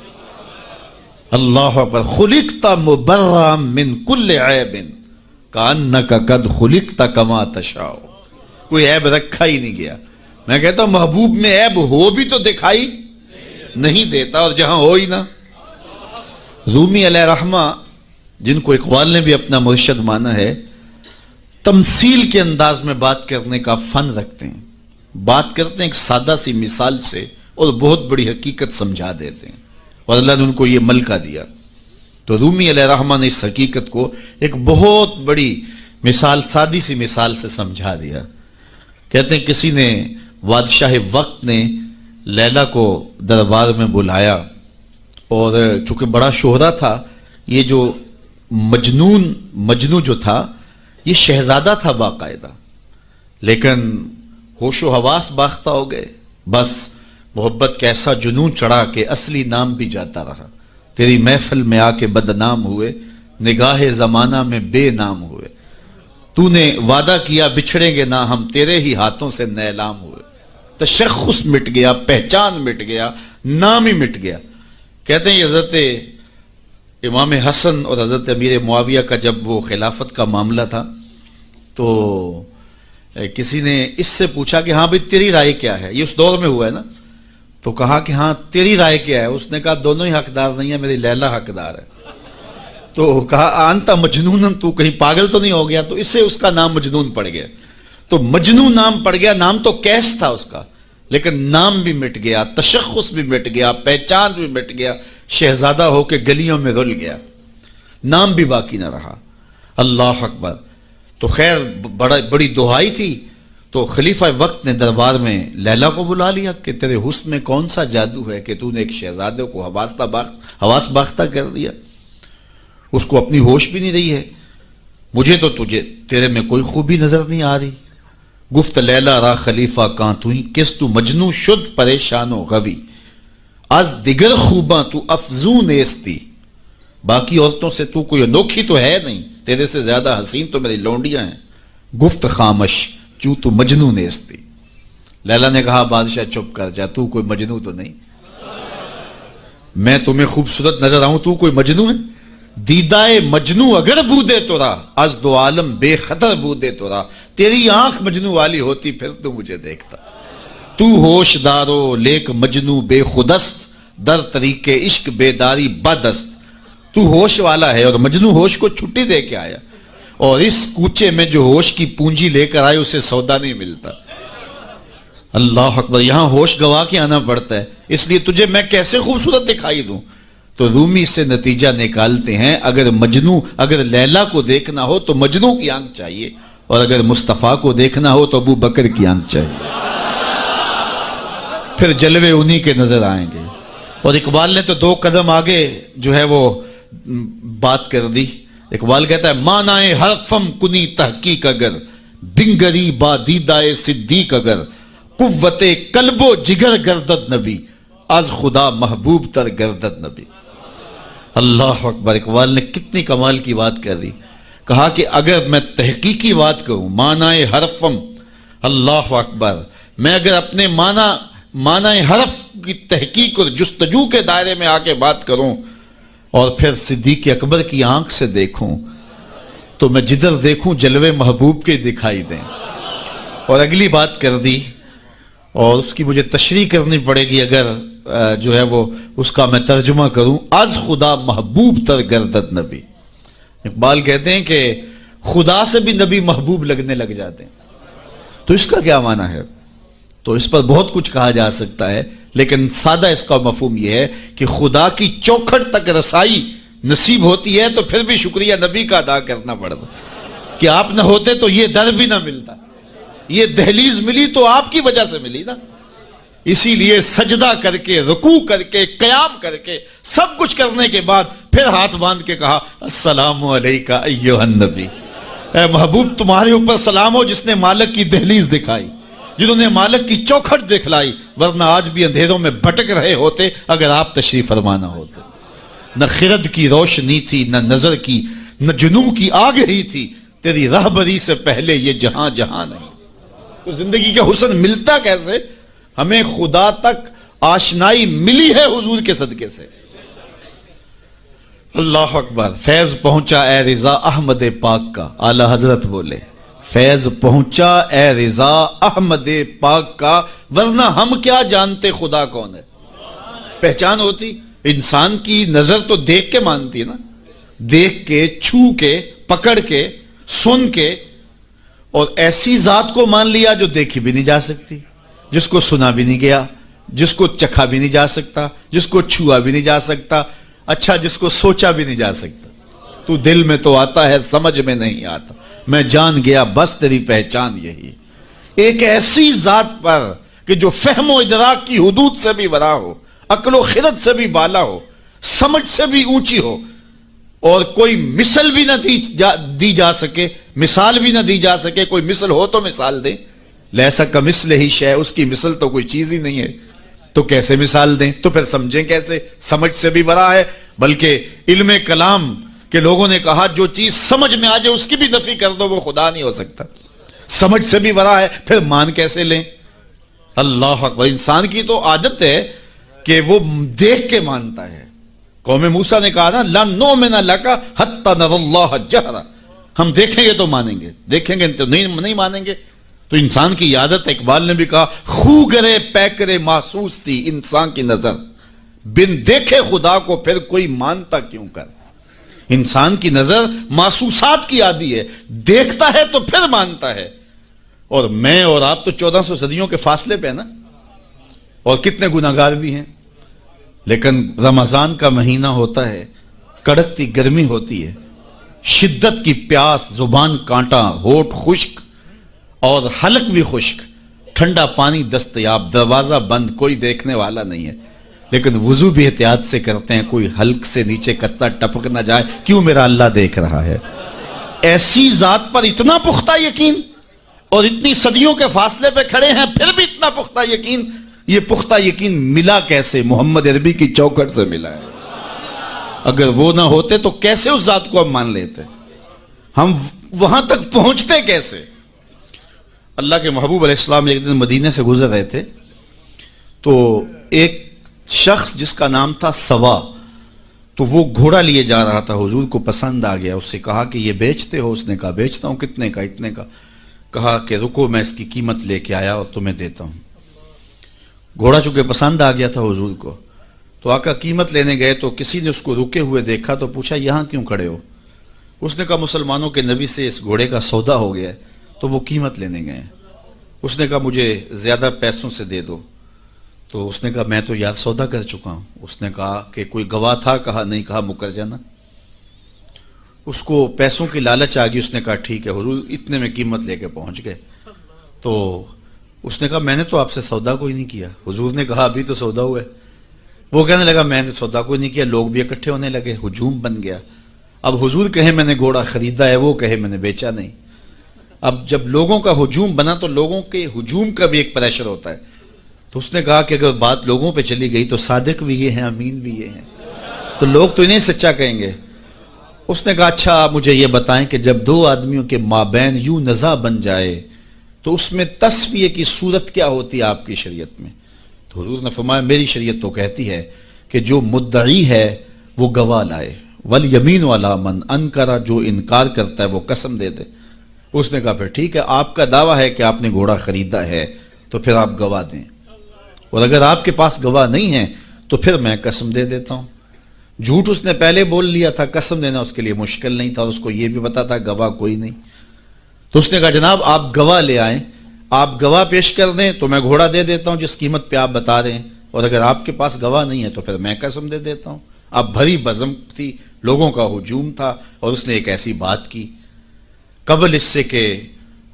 A: اللہ اکبر، خلقت مبرأ من کل عیب کأنک قد خلقت کما تشاء، کوئی عیب رکھا ہی نہیں گیا۔ میں کہتا ہوں محبوب میں عیب ہو بھی تو دکھائی نہیں دیتا، اور جہاں ہو ہی نہ۔ رومی علیہ رحمہ، جن کو اقبال نے بھی اپنا مرشد مانا ہے، تمثیل کے انداز میں بات کرنے کا فن رکھتے ہیں۔ بات کرتے ہیں ایک سادہ سی مثال سے اور بہت بڑی حقیقت سمجھا دیتے ہیں، اور اللہ نے ان کو یہ ملکہ دیا۔ تو رومی علیہ رحمہ نے اس حقیقت کو ایک بہت بڑی مثال، سادی سی مثال سے سمجھا دیا۔ کہتے ہیں کسی نے، بادشاہ وقت نے لیلا کو دربار میں بلایا، اور چونکہ بڑا شہرہ تھا، یہ جو مجنو جو تھا یہ شہزادہ تھا باقاعدہ، لیکن ہوش و حواس باختہ ہو گئے، بس محبت کا ایسا جنون چڑھا کہ اصلی نام بھی جاتا رہا۔ تیری محفل میں آ کے بدنام ہوئے، نگاہ زمانہ میں بے نام ہوئے، تو نے وعدہ کیا بچھڑیں گے نہ ہم، تیرے ہی ہاتھوں سے نیلام ہوئے۔ تشخص مٹ گیا، پہچان مٹ گیا، نام ہی مٹ گیا۔ کہتے ہیں یہ حضرت امام حسن اور حضرت امیر معاویہ کا جب وہ خلافت کا معاملہ تھا، تو کسی نے اس سے پوچھا کہ ہاں بھئی تیری رائے کیا ہے، یہ اس دور میں ہوا ہے نا، تو کہا کہ ہاں تیری رائے کیا ہے؟ اس نے کہا دونوں ہی حقدار نہیں ہے، میری لیلا حقدار ہے۔ تو کہا آنتا مجنون، تو کہیں پاگل تو نہیں ہو گیا؟ تو اس سے اس کا نام مجنون پڑ گیا۔ تو مجنون نام پڑ گیا، نام تو کیس تھا اس کا، لیکن نام بھی مٹ گیا، تشخص بھی مٹ گیا، پہچان بھی مٹ گیا، شہزادہ ہو کے گلیوں میں رل گیا، نام بھی باقی نہ رہا۔ اللہ اکبر۔ تو خیر بڑی دہائی تھی، تو خلیفہ وقت نے دربار میں لیلا کو بلا لیا کہ تیرے حسن میں کون سا جادو ہے کہ تو نے ایک شہزادے کو حواس باختہ کر دیا، اس کو اپنی ہوش بھی نہیں رہی ہے، مجھے تو تیرے میں کوئی خوبی نظر نہیں آ رہی۔ گفت لیلا را خلیفہ کان توئی، کس تو مجنو شد پریشان و غوی، از دیگر خوباں تو افزون نیستی، باقی عورتوں سے تو کوئی انوکھی تو ہے نہیں، تیرے سے زیادہ حسین تو میری لونڈیاں ہیں۔ گفت خامش چوں تو مجنو نیستی، لیلا نے کہا بادشاہ چپ کر جا، تو کوئی مجنو تو نہیں، میں تمہیں خوبصورت نظر آؤں، تو کوئی مجنو ہے؟ دیدائے مجنو اگر بودے تو را، از دو عالم بے خطر بودے تو را، تیری آنکھ مجنو والی ہوتی پھر تو مجھے دیکھتا، تو ہوش دارو لیک مجنو بے خودست، در طریق عشق بیداری بدست، تو ہوش والا ہے اور مجنو ہوش کو چھٹی دے کے آیا، اور اس کوچے میں جو ہوش کی پونجی لے کر آئے اسے سودا نہیں ملتا۔ اللہ اکبر، یہاں ہوش گوا کے آنا پڑتا ہے، اس لیے تجھے میں کیسے خوبصورت دکھائی دوں؟ تو رومی سے نتیجہ نکالتے ہیں اگر لیلا کو دیکھنا ہو تو مجنو کی آنکھ چاہیے، اور اگر مصطفیٰ کو دیکھنا ہو تو ابو بکر کی آنکھ چاہیے، پھر جلوے انہی کے نظر آئیں گے۔ اور اقبال نے تو 2 قدم آگے جو ہے وہ بات کر دی۔ اقبال کہتا ہے مانائے حرفم کنی تحقیق اگر، بنگری با دیدائے صدیق اگر، قوت قلب و جگر گردد نبی، از خدا محبوب تر گردد نبی۔ اللہ اکبر، اقبال نے کتنی کمال کی بات کر دی۔ کہا کہ اگر میں تحقیقی بات کروں، معنی حرفم، اللہ اکبر، میں اگر اپنے معنی حرف کی تحقیق اور جستجو کے دائرے میں آ کے بات کروں، اور پھر صدیق اکبر کی آنکھ سے دیکھوں، تو میں جدھر دیکھوں جلوے محبوب کے دکھائی دیں۔ اور اگلی بات کر دی، اور اس کی مجھے تشریح کرنی پڑے گی اگر جو ہے وہ اس کا میں ترجمہ کروں، از خدا محبوب تر گردد نبی۔ اقبال کہتے ہیں کہ خدا سے بھی نبی محبوب لگنے لگ جاتے ہیں، تو اس کا کیا معنی ہے؟ تو اس پر بہت کچھ کہا جا سکتا ہے، لیکن سادہ اس کا مفہوم یہ ہے کہ خدا کی چوکھٹ تک رسائی نصیب ہوتی ہے تو پھر بھی شکریہ نبی کا ادا کرنا پڑتا کہ آپ نہ ہوتے تو یہ در بھی نہ ملتا، یہ دہلیز ملی تو آپ کی وجہ سے ملی نا۔ اسی لیے سجدہ کر کے، رکوع کر کے، قیام کر کے، سب کچھ کرنے کے بعد پھر ہاتھ باندھ کے کہا السلام علیکہ ایھا النبی، اے محبوب تمہارے اوپر سلام ہو جس نے مالک کی دہلیز دکھائی، جنہوں نے مالک کی چوکھٹ دکھلائی، ورنہ آج بھی اندھیروں میں بھٹک رہے ہوتے اگر آپ تشریف فرما نہ ہوتے۔ نہ خرد کی روشنی تھی، نہ نظر کی، نہ جنوں کی آگہی تھی، تیری رہبری سے پہلے یہ جہاں جہاں نہیں۔ تو زندگی کا حسن ملتا کیسے؟ ہمیں خدا تک آشنائی ملی ہے حضور کے صدقے سے۔ اللہ اکبر۔ فیض پہنچا اے رضا احمد پاک کا، اعلی حضرت بولے فیض پہنچا اے رضا احمد پاک کا، ورنہ ہم کیا جانتے خدا کون ہے۔ پہچان ہوتی، انسان کی نظر تو دیکھ کے مانتی ہے نا، دیکھ کے، چھو کے، پکڑ کے، سن کے، اور ایسی ذات کو مان لیا جو دیکھی بھی نہیں جا سکتی، جس کو سنا بھی نہیں گیا، جس کو چکھا بھی نہیں جا سکتا، جس کو چھوا بھی نہیں جا سکتا، اچھا جس کو سوچا بھی نہیں جا سکتا۔ تو دل میں تو آتا ہے سمجھ میں نہیں آتا، میں جان گیا بس تیری پہچان یہی۔ ایک ایسی ذات پر کہ جو فہم و ادراک کی حدود سے بھی ورا ہو، عقل و خرد سے بھی بالا ہو، سمجھ سے بھی اونچی ہو، اور کوئی مثل بھی نہ دی جا سکے، مثال بھی نہ دی جا سکے۔ کوئی مثل ہو تو مثال دیں، لیسا کمثلہ شیء، اس کی مثل تو کوئی چیز ہی نہیں ہے، تو کیسے مثال دیں؟ تو پھر سمجھیں کیسے؟ سمجھ سے بھی بڑا ہے۔ بلکہ علم کلام کے لوگوں نے کہا جو چیز سمجھ میں آ جائے اس کی بھی نفی کر دو، وہ خدا نہیں ہو سکتا۔ سمجھ سے بھی بڑا ہے، پھر مان کیسے لیں؟ اللہ اکبر۔ انسان کی تو عادت ہے کہ وہ دیکھ کے مانتا ہے۔ قوم موسیٰ نے کہا نا لَن نُؤْمِنَ لَكَ حَتَّى نَرَى اللَّهَ جَهْرًا، ہم دیکھیں گے تو مانیں گے، دیکھیں گے تو نہیں مانیں گے۔ تو انسان کی عادت، اقبال نے بھی کہا خو گرے پیکرے محسوس تھی انسان کی نظر، بن دیکھے خدا کو پھر کوئی مانتا کیوں کر۔ انسان کی نظر محسوسات کی عادی ہے، دیکھتا ہے تو پھر مانتا ہے۔ اور میں اور آپ تو 1400 صدیوں کے فاصلے پہ ہیں نا، اور کتنے گناہگار بھی ہیں، لیکن رمضان کا مہینہ ہوتا ہے، کڑکتی گرمی ہوتی ہے، شدت کی پیاس، زبان کانٹا، ہونٹ خشک اور حلق بھی خشک، ٹھنڈا پانی دستیاب، دروازہ بند، کوئی دیکھنے والا نہیں ہے، لیکن وضو بھی احتیاط سے کرتے ہیں، کوئی حلق سے نیچے قطرہ ٹپک نہ جائے، کیوں میرا اللہ دیکھ رہا ہے۔ ایسی ذات پر اتنا پختہ یقین، اور اتنی صدیوں کے فاصلے پہ کھڑے ہیں پھر بھی اتنا پختہ یقین۔ یہ پختہ یقین ملا کیسے؟ محمد عربی کی چوکھٹ سے ملا ہے۔ اگر وہ نہ ہوتے تو کیسے اس ذات کو ہم مان لیتے؟ ہم وہاں تک پہنچتے کیسے؟ اللہ کے محبوب علیہ السلام ایک دن مدینے سے گزر رہے تھے، تو ایک شخص جس کا نام تھا سوا، تو وہ گھوڑا لیے جا رہا تھا، حضور کو پسند آ گیا، اس سے کہا کہ یہ بیچتے ہو؟ اس نے کہا بیچتا ہوں۔ کتنے کا؟ اتنے کا۔ کہا کہ رکو میں اس کی قیمت لے کے آیا اور تمہیں دیتا ہوں۔ گھوڑا چونکہ پسند آ گیا تھا حضور کو، تو آقا قیمت لینے گئے تو کسی نے اس کو رکے ہوئے دیکھا تو پوچھا یہاں کیوں کھڑے ہو؟ اس نے کہا مسلمانوں کے نبی سے اس گھوڑے کا سودا ہو گیا ہے تو وہ قیمت لینے گئے۔ اس نے کہا مجھے زیادہ پیسوں سے دے دو، تو اس نے کہا میں تو یار سودا کر چکا ہوں۔ اس نے کہا کہ کوئی گواہ تھا؟ کہا نہیں۔ کہا مکر جانا۔ اس کو پیسوں کی لالچ آ گئی، اس نے کہا ٹھیک ہے حضور، اتنے میں قیمت لے کے پہنچ گئے۔ تو اس نے کہا میں نے تو آپ سے سودا کوئی نہیں کیا۔ حضور نے کہا ابھی تو سودا ہوا ہے۔ وہ کہنے لگا میں نے سودا کوئی نہیں کیا۔ لوگ بھی اکٹھے ہونے لگے، ہجوم بن گیا۔ اب حضور کہے میں نے گھوڑا خریدا ہے، وہ کہے میں نے بیچا نہیں۔ اب جب لوگوں کا ہجوم بنا تو لوگوں کے ہجوم کا بھی ایک پریشر ہوتا ہے۔ تو اس نے کہا کہ اگر بات لوگوں پہ چلی گئی تو صادق بھی یہ ہیں، امین بھی یہ ہیں، تو لوگ تو انہیں سچا کہیں گے۔ اس نے کہا اچھا آپ مجھے یہ بتائیں کہ جب دو آدمیوں کے مابین یوں نزاع بن جائے تو اس میں تسویہ کی صورت کیا ہوتی ہے آپ کی شریعت میں؟ تو حضور نے فرمایا میری شریعت تو کہتی ہے کہ جو مدعی ہے وہ گواہ لائے، والیمین علی من انکر، جو انکار کرتا ہے وہ قسم دے دے۔ اس نے کہا پھر ٹھیک ہے، آپ کا دعویٰ ہے کہ آپ نے گھوڑا خریدا ہے تو پھر آپ گواہ دیں، اور اگر آپ کے پاس گواہ نہیں ہے تو پھر میں قسم دے دیتا ہوں۔ جھوٹ اس نے پہلے بول لیا تھا، قسم دینا اس کے لیے مشکل نہیں تھا، اس کو یہ بھی پتا تھا گواہ کوئی نہیں۔ تو اس نے کہا جناب آپ گواہ لے آئیں، آپ گواہ پیش کر دیں تو میں گھوڑا دے دیتا ہوں جس قیمت پہ آپ بتا رہے ہیں، اور اگر آپ کے پاس گواہ نہیں ہے تو پھر میں قسم دے دیتا ہوں۔ اب بھری بزم تھی، لوگوں کا ہجوم تھا اور اس نے ایک ایسی بات کی قبل اس سے کہ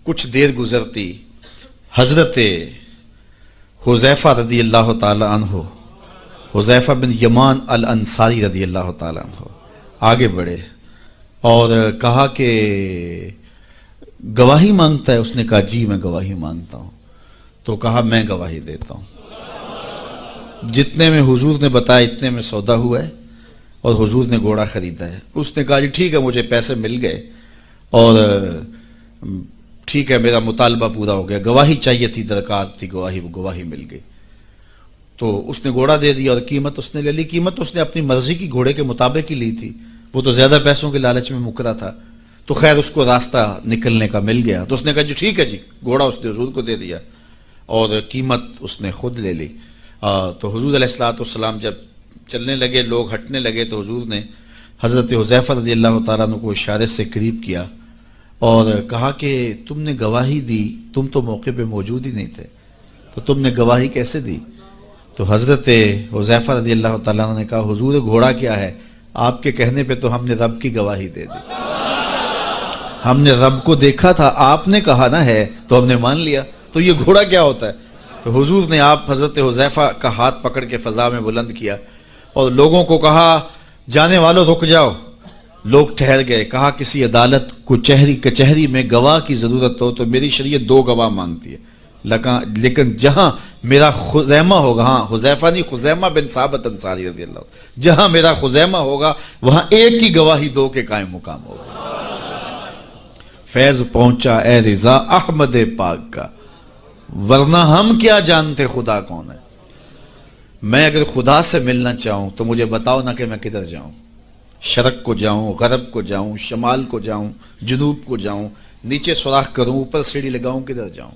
A: کچھ دیر گزرتی حضرت حذیفہ رضی اللہ تعالی عنہ، حذیفہ بن یمان الانصاری رضی اللہ تعالی عنہ آگے بڑھے اور کہا کہ گواہی مانگتا ہے؟ اس نے کہا جی میں گواہی مانگتا ہوں۔ تو کہا میں گواہی دیتا ہوں، جتنے میں حضور نے بتایا اتنے میں سودا ہوا ہے اور حضور نے گھوڑا خریدا ہے۔ اس نے کہا جی ٹھیک ہے، مجھے پیسے مل گئے اور ٹھیک ہے، میرا مطالبہ پورا ہو گیا، گواہی چاہیے تھی، درکار تھی گواہی مل گئی۔ تو اس نے گھوڑا دے دیا اور قیمت اس نے لے لی۔ قیمت اس نے اپنی مرضی کی گھوڑے کے مطابق ہی لی تھی، وہ تو زیادہ پیسوں کے لالچ میں مکرا تھا۔ تو خیر اس کو راستہ نکلنے کا مل گیا، تو اس نے کہا جی ٹھیک ہے جی، گھوڑا اس نے حضور کو دے دیا اور قیمت اس نے خود لے لی۔ تو حضور علیہ الصلوۃ والسلام جب چلنے لگے، لوگ ہٹنے لگے، تو حضور نے حضرت حذیفہ رضی اللہ تعالیٰ عنہ کو اشارے سے قریب کیا اور کہا کہ تم نے گواہی دی، تم تو موقع پہ موجود ہی نہیں تھے، تو تم نے گواہی کیسے دی؟ تو حضرت حذیفہ رضی اللہ تعالیٰ عنہ نے کہا حضور گھوڑا کیا ہے، آپ کے کہنے پہ تو ہم نے رب کی گواہی دے دی، ہم نے رب کو دیکھا تھا، آپ نے کہا نہ ہے تو ہم نے مان لیا، تو یہ گھوڑا کیا ہوتا ہے؟ تو حضور نے آپ حضرت حذیفہ کا ہاتھ پکڑ کے فضا میں بلند کیا اور لوگوں کو کہا جانے والوں رک جاؤ۔ لوگ ٹھہر گئے، کہا کسی عدالت کچہری میں گواہ کی ضرورت ہو تو میری شریعت 2 گواہ مانگتی ہے، لیکن جہاں میرا خزیمہ ہوگا، ہاں حذیفہ نہیں، خزیمہ بن ثابت انصاری رضی اللہ عنہ، جہاں میرا خزیمہ ہوگا وہاں ایک کی گواہی 2 کے قائم مقام ہوگا۔ فیض پہنچا اے رضا احمد پاک کا، ورنہ ہم کیا جانتے خدا کون ہے۔ میں اگر خدا سے ملنا چاہوں تو مجھے بتاؤ نہ کہ میں کدھر جاؤں، شرق کو جاؤں، غرب کو جاؤں، شمال کو جاؤں، جنوب کو جاؤں، نیچے سوراخ کروں، اوپر سیڑھی لگاؤں، کدھر جاؤں؟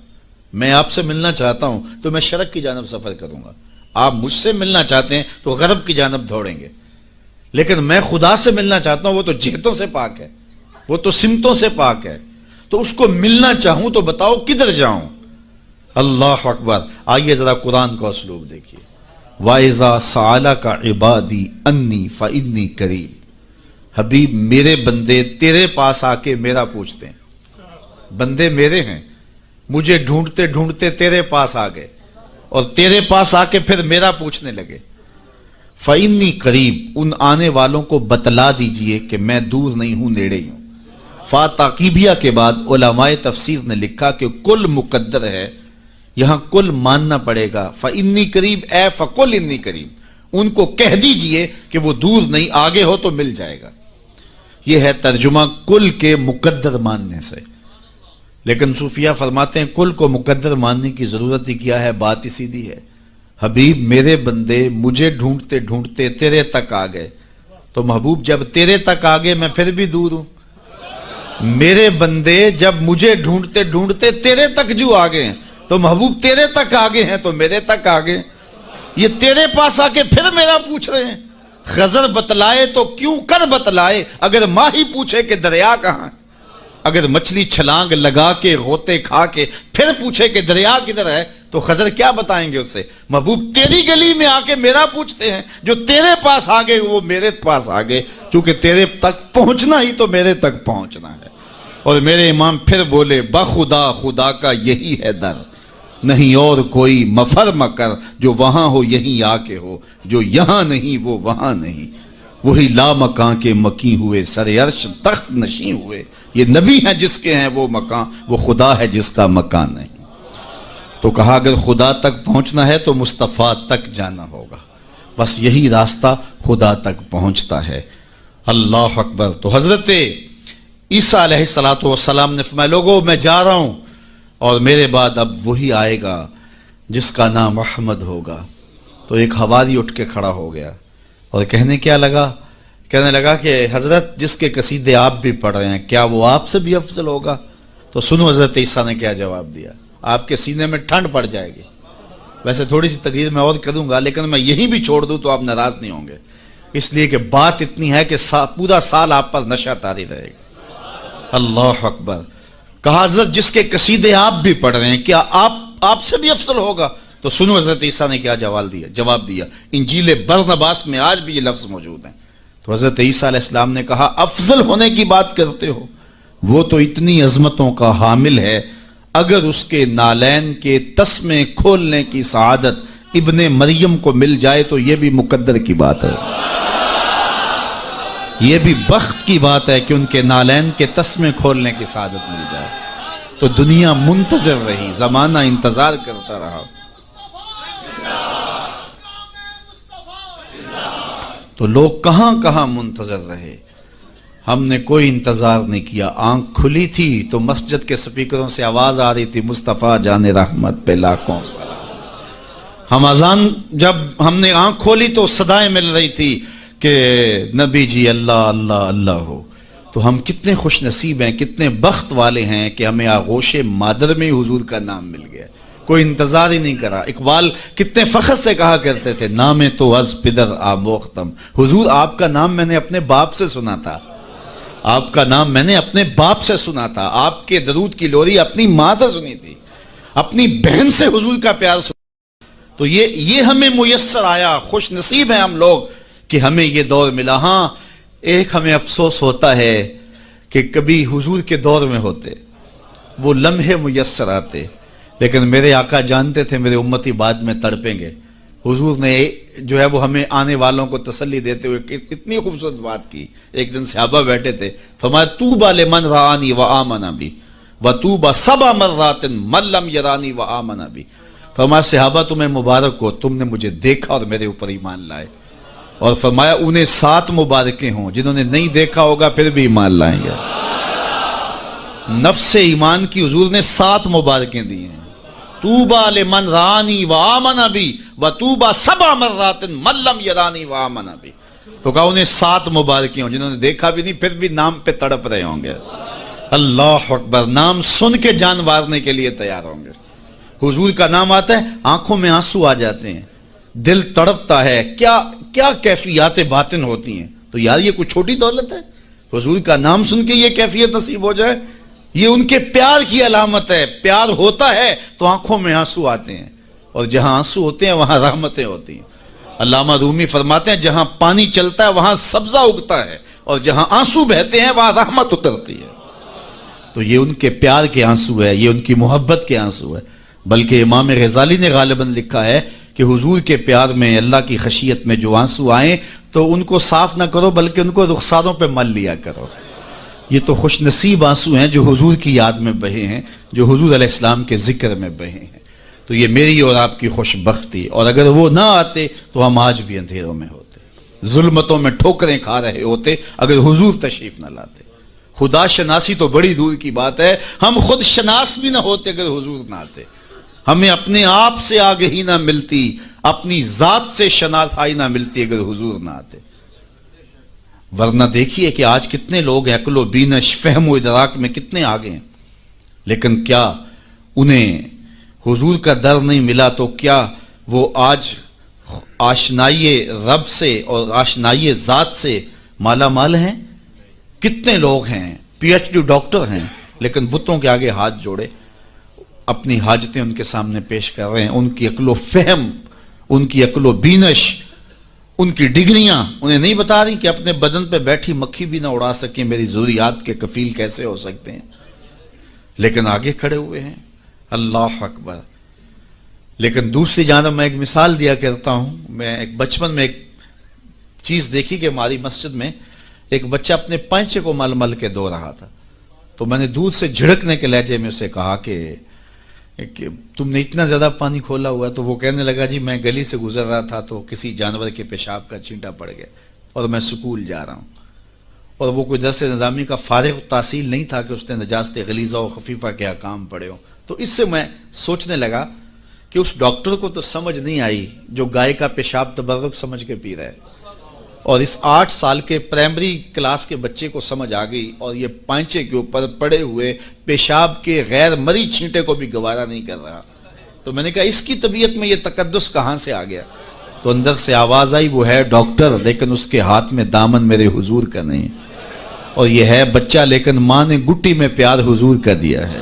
A: میں آپ سے ملنا چاہتا ہوں تو میں شرق کی جانب سفر کروں گا، آپ مجھ سے ملنا چاہتے ہیں تو غرب کی جانب دوڑیں گے، لیکن میں خدا سے ملنا چاہتا ہوں، وہ تو جہتوں سے پاک ہے، وہ تو سمتوں سے پاک ہے، تو اس کو ملنا چاہوں تو بتاؤ کدھر جاؤں؟ اللہ اکبر۔ آئیے ذرا قرآن کا اسلوب دیکھیے، وَإِذَا سَأَلَكَ عِبَادِي أَنِّي فَإِنِّي قَرِيبٌ۔ حبیب میرے بندے تیرے پاس آ کے میرا پوچھتے ہیں، بندے میرے ہیں، مجھے ڈھونڈتے ڈھونڈتے تیرے پاس آ گئے اور تیرے پاس آ کے پھر میرا پوچھنے لگے۔ فَإِنِّي قَرِيبٌ، ان آنے والوں کو بتلا دیجئے کہ میں دور نہیں ہوں، نیڑے ہی ہوں۔ فا تاقیبیہ کے بعد علماء تفسیر نے لکھا کہ کل مقدر ہے، یہاں کل ماننا پڑے گا۔ فَإِنِّي قَرِيبٌ اے فَقُلْ إِنِّي قَرِيبٌ، ان کو کہہ دیجئے کہ وہ دور نہیں، آگے ہو تو مل جائے گا۔ یہ ہے ترجمہ کل کے مقدر ماننے سے، لیکن صوفیہ فرماتے ہیں کل کو مقدر ماننے کی ضرورت ہی کیا ہے، بات ہی سیدھی ہے۔ حبیب میرے بندے مجھے ڈھونڈتے ڈھونڈتے تیرے تک آ گئے، تو محبوب جب تیرے تک آ گئے میں پھر بھی دور ہوں۔ میرے بندے جب مجھے ڈھونڈتے ڈھونڈتے تیرے تک جو آ گئے ہیں تو محبوب تیرے تک آگے ہیں تو میرے تک آگے، یہ تیرے پاس آ کے پھر میرا پوچھ رہے ہیں۔ خضر بتلائے تو کیوں کر بتلائے، اگر ماہی پوچھے کہ دریا کہاں، اگر مچھلی چھلانگ لگا کے غوطے کھا کے پھر پوچھے کہ دریا کدھر ہے تو خضر کیا بتائیں گے اسے؟ محبوب تیری گلی میں آ کے میرا پوچھتے ہیں، جو تیرے پاس آگے وہ میرے پاس آگے، چونکہ تیرے تک پہنچنا ہی تو میرے تک پہنچنا ہے۔ اور میرے امام پھر بولے بخدا خدا کا یہی ہے در، نہیں اور کوئی مفر مکر، جو وہاں ہو یہیں آ کے ہو، جو یہاں نہیں وہ وہاں نہیں، وہی لا مکان کے مکی ہوئے، سر عرش تخت نشیں ہوئے، یہ نبی ہیں جس کے ہیں وہ مکان، وہ خدا ہے جس کا مکان نہیں۔ تو کہا اگر خدا تک پہنچنا ہے تو مصطفیٰ تک جانا ہوگا، بس یہی راستہ خدا تک پہنچتا ہے۔ اللہ اکبر۔ تو حضرت عیسیٰ علیہ السلام نے فرمایا لوگوں میں جا رہا ہوں اور میرے بعد اب وہی آئے گا جس کا نام احمد ہوگا۔ تو ایک حواری اٹھ کے کھڑا ہو گیا اور کہنے لگا کہ حضرت جس کے قصیدے آپ بھی پڑھ رہے ہیں کیا وہ آپ سے بھی افضل ہوگا؟ تو سنو حضرت عیسیٰ نے کیا جواب دیا، آپ کے سینے میں ٹھنڈ پڑ جائے گی۔ ویسے تھوڑی سی تقریر میں اور کروں گا لیکن میں یہیں بھی چھوڑ دوں تو آپ ناراض نہیں ہوں گے، اس لیے کہ بات اتنی ہے کہ پورا سال آپ پر نشہ طاری رہے گا۔ اللہ اکبر۔ کہا حضرت جس کے قصیدے آپ بھی پڑھ رہے ہیں کیا آپ سے بھی افضل ہوگا؟ تو سنو حضرت عیسیٰ نے کیا جواب دیا، انجیل برنباس میں آج بھی یہ لفظ موجود ہیں، تو حضرت عیسیٰ علیہ السلام نے کہا افضل ہونے کی بات کرتے ہو، وہ تو اتنی عظمتوں کا حامل ہے، اگر اس کے نالین کے تسمے کھولنے کی سعادت ابن مریم کو مل جائے تو یہ بھی مقدر کی بات ہے، یہ بھی بخت کی بات ہے کہ ان کے نالین کے تسمے کھولنے کی سعادت مل جائے۔ تو دنیا منتظر رہی، زمانہ انتظار کرتا رہا، تو لوگ کہاں کہاں منتظر رہے، ہم نے کوئی انتظار نہیں کیا۔ آنکھ کھلی تھی تو مسجد کے سپیکروں سے آواز آ رہی تھی مصطفیٰ جان رحمت پہ لاکھوں سلام۔ ہم اذان جب ہم نے آنکھ کھولی تو صدائیں مل رہی تھی کہ نبی جی اللہ اللہ اللہ ہو۔ تو ہم کتنے خوش نصیب ہیں، کتنے بخت والے ہیں کہ ہمیں آغوش مادر میں حضور کا نام مل گیا، کوئی انتظار ہی نہیں کرا۔ اقبال کتنے فخر سے کہا کرتے تھے نام تو از پدر آموختم، حضور آپ کا نام میں نے اپنے باپ سے سنا تھا، آپ کا نام میں نے اپنے باپ سے سنا تھا، آپ کے درود کی لوری اپنی ماں سے سنی تھی، اپنی بہن سے حضور کا پیار سنا۔ تو یہ ہمیں میسر آیا، خوش نصیب ہیں ہم لوگ کہ ہمیں یہ دور ملا۔ ہاں ایک ہمیں افسوس ہوتا ہے کہ کبھی حضور کے دور میں ہوتے، وہ لمحے میسر آتے، لیکن میرے آقا جانتے تھے میرے امتی بعد میں تڑپیں گے۔ حضور نے جو ہے وہ ہمیں آنے والوں کو تسلی دیتے ہوئے اتنی خوبصورت بات کی۔ ایک دن صحابہ بیٹھے تھے، فرمایا طوبی لمن رآنی وآمن بی وطوبی سبع مرات من لم یرانی وآمن بی۔ فرمایا صحابہ تمہیں مبارک ہو، تم نے مجھے دیکھا اور میرے اوپر ایمان لائے، اور فرمایا انہیں 7 مبارکیں ہوں جنہوں نے نہیں دیکھا ہوگا پھر بھی ایمان لائیں گے۔ نفس ایمان کی حضور نے 7 مبارکیں دی ہیں، طوبی لمن رآنی وآمن بی وطوبی سبع مرات من لم یرانی وآمن بی۔ تو کہا انہیں 7 مبارکیں ہوں جنہوں نے دیکھا بھی نہیں پھر بھی نام پہ تڑپ رہے ہوں گے۔ اللہ اکبر، نام سن کے جان وارنے کے لیے تیار ہوں گے۔ حضور کا نام آتا ہے آنکھوں میں آنسو آ جاتے ہیں، دل تڑپتا ہے، کیا کیفیات باطن ہوتی ہیں۔ تو یار یہ کوئی چھوٹی دولت ہے، حضور کا نام سن کے یہ کیفیت نصیب ہو جائے، یہ ان کے پیار کی علامت ہے۔ پیار ہوتا ہے تو آنکھوں میں آنسو آتے ہیں، اور جہاں آنسو ہوتے ہیں وہاں رحمتیں ہوتی ہیں۔ علامہ رومی فرماتے ہیں جہاں پانی چلتا ہے وہاں سبزہ اگتا ہے، اور جہاں آنسو بہتے ہیں وہاں رحمت اترتی ہے۔ تو یہ ان کے پیار کے آنسو ہے، یہ ان کی محبت کے آنسو ہے۔ بلکہ امام غزالی نے غالباً لکھا ہے کہ حضور کے پیار میں، اللہ کی خشیت میں جو آنسو آئیں تو ان کو صاف نہ کرو بلکہ ان کو رخساروں پہ مل لیا کرو۔ یہ تو خوش نصیب آنسو ہیں جو حضور کی یاد میں بہے ہیں، جو حضور علیہ السلام کے ذکر میں بہے ہیں۔ تو یہ میری اور آپ کی خوش بختی، اور اگر وہ نہ آتے تو ہم آج بھی اندھیروں میں ہوتے، ظلمتوں میں ٹھوکریں کھا رہے ہوتے اگر حضور تشریف نہ لاتے۔ خدا شناسی تو بڑی دور کی بات ہے، ہم خود شناس بھی نہ ہوتے اگر حضور نہ آتے۔ ہمیں اپنے آپ سے آگہی نہ ملتی، اپنی ذات سے شناسائی نہ ملتی اگر حضور نہ آتے۔ ورنہ دیکھیے کہ آج کتنے لوگ ہیں عقل و بینش، فہم و ادراک میں کتنے آگے ہیں، لیکن کیا انہیں حضور کا در نہیں ملا تو کیا وہ آج آشنائی رب سے اور آشنائی ذات سے مالا مال ہیں؟ کتنے لوگ ہیں پی ایچ ڈی ڈاکٹر ہیں لیکن بتوں کے آگے ہاتھ جوڑے اپنی حاجتیں ان کے سامنے پیش کر رہے ہیں۔ ان کی عقل و فہم، ان کی عقل و بینش، ان کی ڈگریاں انہیں نہیں بتا رہی کہ اپنے بدن پہ بیٹھی مکھی بھی نہ اڑا سکیں، میری ضروریات کے کفیل کیسے ہو سکتے ہیں، لیکن آگے کھڑے ہوئے ہیں۔ اللہ اکبر۔ لیکن دوسری جانب میں ایک مثال دیا کرتا ہوں، میں ایک بچپن میں ایک چیز دیکھی کہ ہماری مسجد میں ایک بچہ اپنے پینچے کو مل مل کے دھو رہا تھا، تو میں نے دور سے جھڑکنے کے لہجے میں اسے کہا کہ تم نے اتنا زیادہ پانی کھولا ہوا ہے، تو وہ کہنے لگا جی میں گلی سے گزر رہا تھا تو کسی جانور کے پیشاب کا چھینٹا پڑ گیا اور میں سکول جا رہا ہوں، اور وہ کوئی درس نظامی کا فارغ تحصیل نہیں تھا کہ اس نے نجاست غلیظہ و خفیفہ کے احکام پڑھے ہوں۔ تو اس سے میں سوچنے لگا کہ اس ڈاکٹر کو تو سمجھ نہیں آئی جو گائے کا پیشاب تبرک سمجھ کے پی رہا ہے، اور اس 8 سال کے پرائمری کلاس کے بچے کو سمجھ آ گئی، اور یہ پانچے کے اوپر پڑے ہوئے پیشاب کے غیر مری چھینٹے کو بھی گوارا نہیں کر رہا۔ تو میں نے کہا اس کی طبیعت میں یہ تقدس کہاں سے آ گیا؟ تو اندر سے آواز آئی وہ ہے ڈاکٹر لیکن اس کے ہاتھ میں دامن میرے حضور کا نہیں، اور یہ ہے بچہ لیکن ماں نے گٹی میں پیار حضور کا دیا ہے،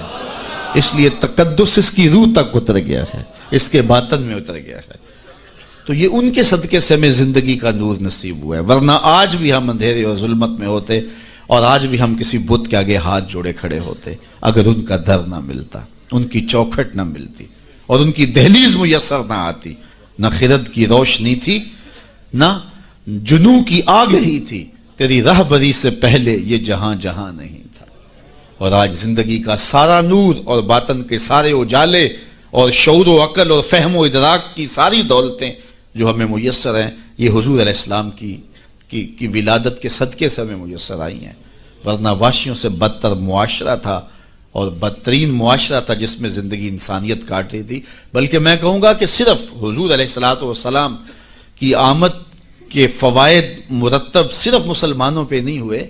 A: اس لیے تقدس اس کی روح تک اتر گیا ہے، اس کے باطن میں اتر گیا ہے۔ تو یہ ان کے صدقے سے ہمیں زندگی کا نور نصیب ہوا ہے، ورنہ آج بھی ہم اندھیرے اور ظلمت میں ہوتے، اور آج بھی ہم کسی بت کے آگے ہاتھ جوڑے کھڑے ہوتے اگر ان کا در نہ ملتا، ان کی چوکھٹ نہ ملتی اور ان کی دہلیز میسر نہ آتی۔ نہ خرد کی روشنی تھی، نہ جنوں کی آگ ہی تھی، تیری رہبری سے پہلے یہ جہاں جہاں نہیں تھا۔ اور آج زندگی کا سارا نور اور باطن کے سارے اجالے اور شعور و عقل اور فہم و ادراک کی ساری دولتیں جو ہمیں میسر ہیں، یہ حضور علیہ السلام کی ولادت کے صدقے سے ہمیں میسر آئی ہیں، ورنہ وحشیوں سے بدتر معاشرہ تھا اور بدترین معاشرہ تھا جس میں زندگی انسانیت کاٹ رہی تھی۔ بلکہ میں کہوں گا کہ صرف حضور علیہ السلام کی آمد کے فوائد مرتب صرف مسلمانوں پہ نہیں ہوئے،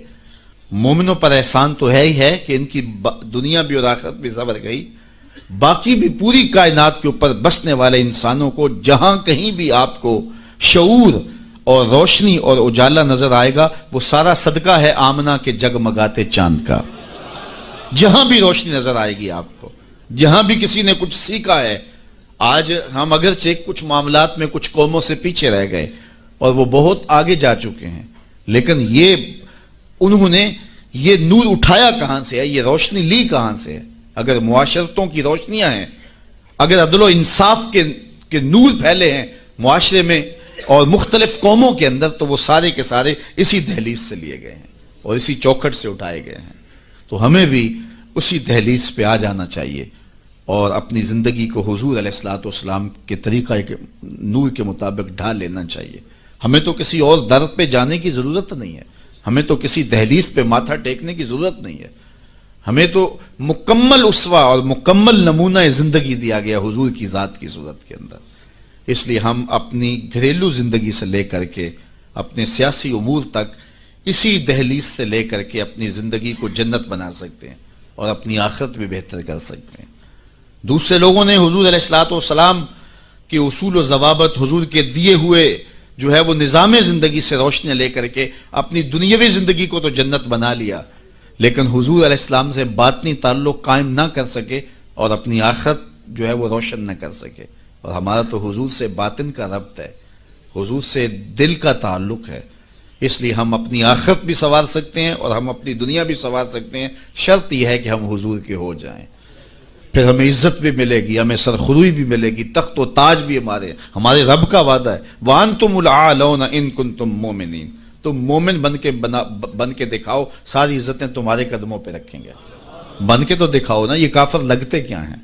A: مومنوں پر احسان تو ہے ہی ہے کہ ان کی دنیا بھی اور آخرت بھی سنور گئی، باقی بھی پوری کائنات کے اوپر بسنے والے انسانوں کو جہاں کہیں بھی آپ کو شعور اور روشنی اور اجالا نظر آئے گا، وہ سارا صدقہ ہے آمنہ کے جگمگاتے چاند کا۔ جہاں بھی روشنی نظر آئے گی آپ کو، جہاں بھی کسی نے کچھ سیکھا ہے۔ آج ہم اگرچہ کچھ معاملات میں کچھ قوموں سے پیچھے رہ گئے اور وہ بہت آگے جا چکے ہیں، لیکن انہوں نے یہ نور اٹھایا کہاں سے ہے، یہ روشنی لی کہاں سے ہے؟ اگر معاشرتوں کی روشنیاں ہیں، اگر عدل و انصاف کے نور پھیلے ہیں معاشرے میں اور مختلف قوموں کے اندر، تو وہ سارے کے سارے اسی دہلیز سے لیے گئے ہیں اور اسی چوکھٹ سے اٹھائے گئے ہیں۔ تو ہمیں بھی اسی دہلیز پہ آ جانا چاہیے اور اپنی زندگی کو حضور علیہ السلام کے طریقہ نور کے مطابق ڈھال لینا چاہیے۔ ہمیں تو کسی اور در پہ جانے کی ضرورت نہیں ہے، ہمیں تو کسی دہلیز پہ ماتھا ٹیکنے کی ضرورت نہیں ہے، ہمیں تو مکمل اسوہ اور مکمل نمونہ زندگی دیا گیا حضور کی ذات کی صورت کے اندر۔ اس لیے ہم اپنی گھریلو زندگی سے لے کر کے اپنے سیاسی امور تک اسی دہلیز سے لے کر کے اپنی زندگی کو جنت بنا سکتے ہیں اور اپنی آخرت بھی بہتر کر سکتے ہیں۔ دوسرے لوگوں نے حضور علیہ السلام کے اصول و ضوابط، حضور کے دیے ہوئے جو ہے وہ نظام زندگی سے روشنی لے کر کے اپنی دنیاوی زندگی کو تو جنت بنا لیا، لیکن حضور علیہ السلام سے باطنی تعلق قائم نہ کر سکے اور اپنی آخرت جو ہے وہ روشن نہ کر سکے۔ اور ہمارا تو حضور سے باطن کا ربط ہے، حضور سے دل کا تعلق ہے، اس لیے ہم اپنی آخرت بھی سنوار سکتے ہیں اور ہم اپنی دنیا بھی سنوار سکتے ہیں۔ شرط یہ ہے کہ ہم حضور کے ہو جائیں، پھر ہمیں عزت بھی ملے گی، ہمیں سرخروئی بھی ملے گی، تخت و تاج بھی ہمارے رب کا وعدہ ہے۔ وَأَنْتُمُ الْأَعْلَوْنَ إِن كُنتُم مُؤْمِنِينَ، تم مومن بن کے دکھاؤ، ساری عزتیں تمہارے قدموں پہ رکھیں گے۔ بن کے تو دکھاؤ نا۔ یہ کافر لگتے کیا ہیں؟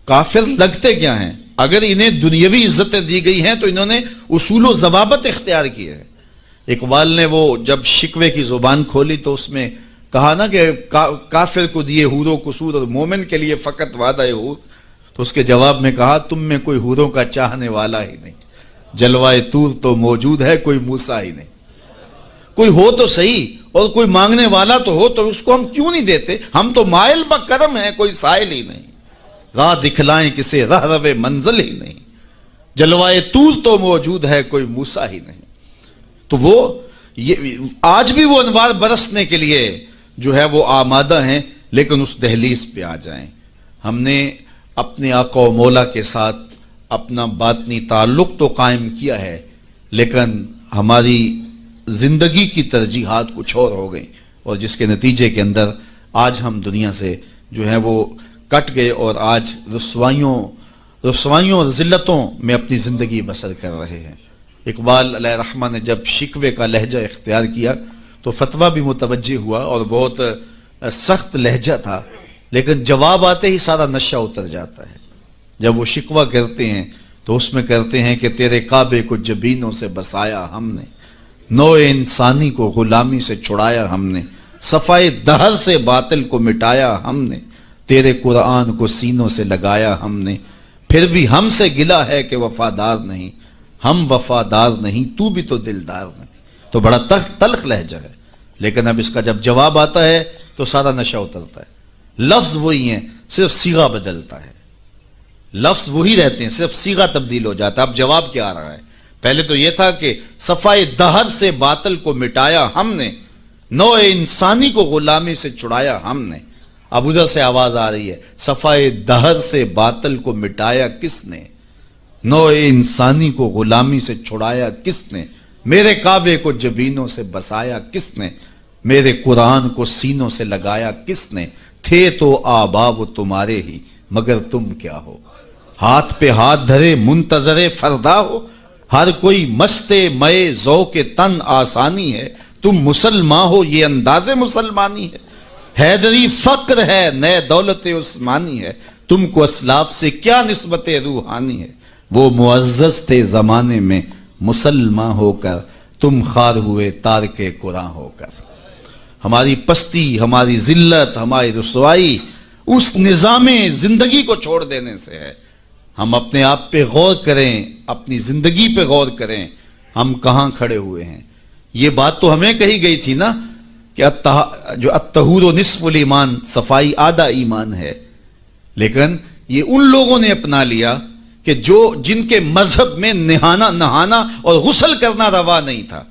A: کافر لگتے کیا ہیں؟ اگر انہیں دنیاوی عزتیں دی گئی ہیں تو انہوں نے اصول و ضوابط اختیار کیے ہیں۔ اقبال نے وہ جب شکوے کی زبان کھولی تو اس میں کہا نا کہ کافر کو دیے حور و قصور اور مومن کے لیے فقط وعدہ حور، تو اس کے جواب میں کہا تم میں کوئی حوروں کا چاہنے والا ہی نہیں، جلوائے طور تو موجود ہے کوئی موسیٰ ہی نہیں۔ کوئی ہو تو صحیح اور کوئی مانگنے والا تو ہو، تو اس کو ہم کیوں نہیں دیتے؟ ہم تو مائل بکرم ہیں، کوئی سائل ہی نہیں، راہ دکھلائیں کسے راہ رو منزل ہی نہیں، جلوائے طور تو موجود ہے کوئی موسیٰ ہی نہیں۔ تو وہ آج بھی وہ انوار برسنے کے لیے جو ہے وہ آمادہ ہیں، لیکن اس دہلیز پہ آ جائیں۔ ہم نے اپنے آقا و مولا کے ساتھ اپنا باطنی تعلق تو قائم کیا ہے، لیکن ہماری زندگی کی ترجیحات کچھ اور ہو گئیں، اور جس کے نتیجے کے اندر آج ہم دنیا سے جو ہے وہ کٹ گئے اور آج رسوائیوں اور ذلتوں میں اپنی زندگی بسر کر رہے ہیں۔ اقبال علیہ رحمہ نے جب شکوے کا لہجہ اختیار کیا تو فتویٰ بھی متوجہ ہوا اور بہت سخت لہجہ تھا، لیکن جواب آتے ہی سارا نشہ اتر جاتا ہے۔ جب وہ شکوہ کرتے ہیں تو اس میں کرتے ہیں کہ تیرے کعبے کو جبینوں سے بسایا ہم نے، نوع انسانی کو غلامی سے چھڑایا ہم نے، صفائے دہر سے باطل کو مٹایا ہم نے، تیرے قرآن کو سینوں سے لگایا ہم نے، پھر بھی ہم سے گلہ ہے کہ وفادار نہیں، ہم وفادار نہیں تو بھی تو دلدار نہیں۔ تو بڑا تلخ لہجہ ہے، لیکن اب اس کا جب جواب آتا ہے تو سارا نشہ اترتا ہے۔ لفظ وہی ہیں، صرف صیغہ بدلتا ہے، لفظ وہی رہتے ہیں، صرف صیغہ تبدیل ہو جاتا ہے۔ اب جواب کیا آ رہا ہے؟ پہلے تو یہ تھا کہ صفائے دہر سے باطل کو مٹایا ہم نے، نوع انسانی کو غلامی سے چھڑایا ہم نے۔ اب ادھر سے آواز آ رہی ہے، صفائے دہر سے باطل کو مٹایا کس نے؟ نوع انسانی کو غلامی سے چھڑایا کس نے؟ میرے کعبے کو جبینوں سے بسایا کس نے؟ میرے قرآن کو سینوں سے لگایا کس نے؟ تھے تو آبا وہ تمہارے ہی، مگر تم کیا ہو؟ ہاتھ پہ ہاتھ دھرے منتظر فردا ہو، ہر کوئی مستے مئے ذوق تن آسانی ہے، تم مسلمان ہو یہ انداز مسلمانی ہے، حیدری فقر ہے نئے دولت عثمانی ہے، تم کو اسلاف سے کیا نسبت روحانی ہے، وہ معزز تھے زمانے میں مسلمان ہو کر، تم خار ہوئے تارک قرآن ہو کر۔ ہماری پستی، ہماری ذلت، ہماری رسوائی اس نظام زندگی کو چھوڑ دینے سے ہے۔ ہم اپنے آپ پہ غور کریں، اپنی زندگی پہ غور کریں، ہم کہاں کھڑے ہوئے ہیں۔ یہ بات تو ہمیں کہی گئی تھی نا کہ جو الطہور نصف الایمان، صفائی آدھا ایمان ہے، لیکن یہ ان لوگوں نے اپنا لیا کہ جن کے مذہب میں نہانا اور غسل کرنا روا نہیں تھا۔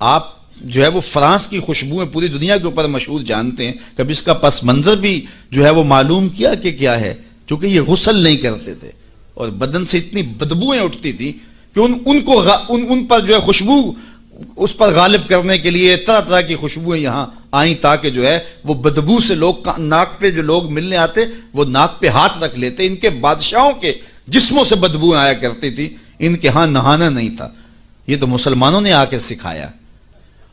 A: آپ جو ہے وہ فرانس کی خوشبوئیں پوری دنیا کے اوپر مشہور جانتے ہیں، کبھی اس کا پس منظر بھی جو ہے وہ معلوم کیا کہ کیا ہے؟ چونکہ یہ غسل نہیں کرتے تھے اور بدن سے اتنی بدبوئیں اٹھتی تھی کہ ان پر جو ہے خوشبو اس پر غالب کرنے کے لیے طرح طرح کی خوشبوئیں یہاں آئیں تاکہ جو ہے وہ بدبو سے لوگ ناک پہ جو لوگ ملنے آتے وہ ناک پہ ہاتھ رکھ لیتے۔ ان کے بادشاہوں کے جسموں سے بدبو آیا کرتی تھی، ان کے ہاں نہانا نہیں تھا۔ یہ تو مسلمانوں نے آ کے سکھایا،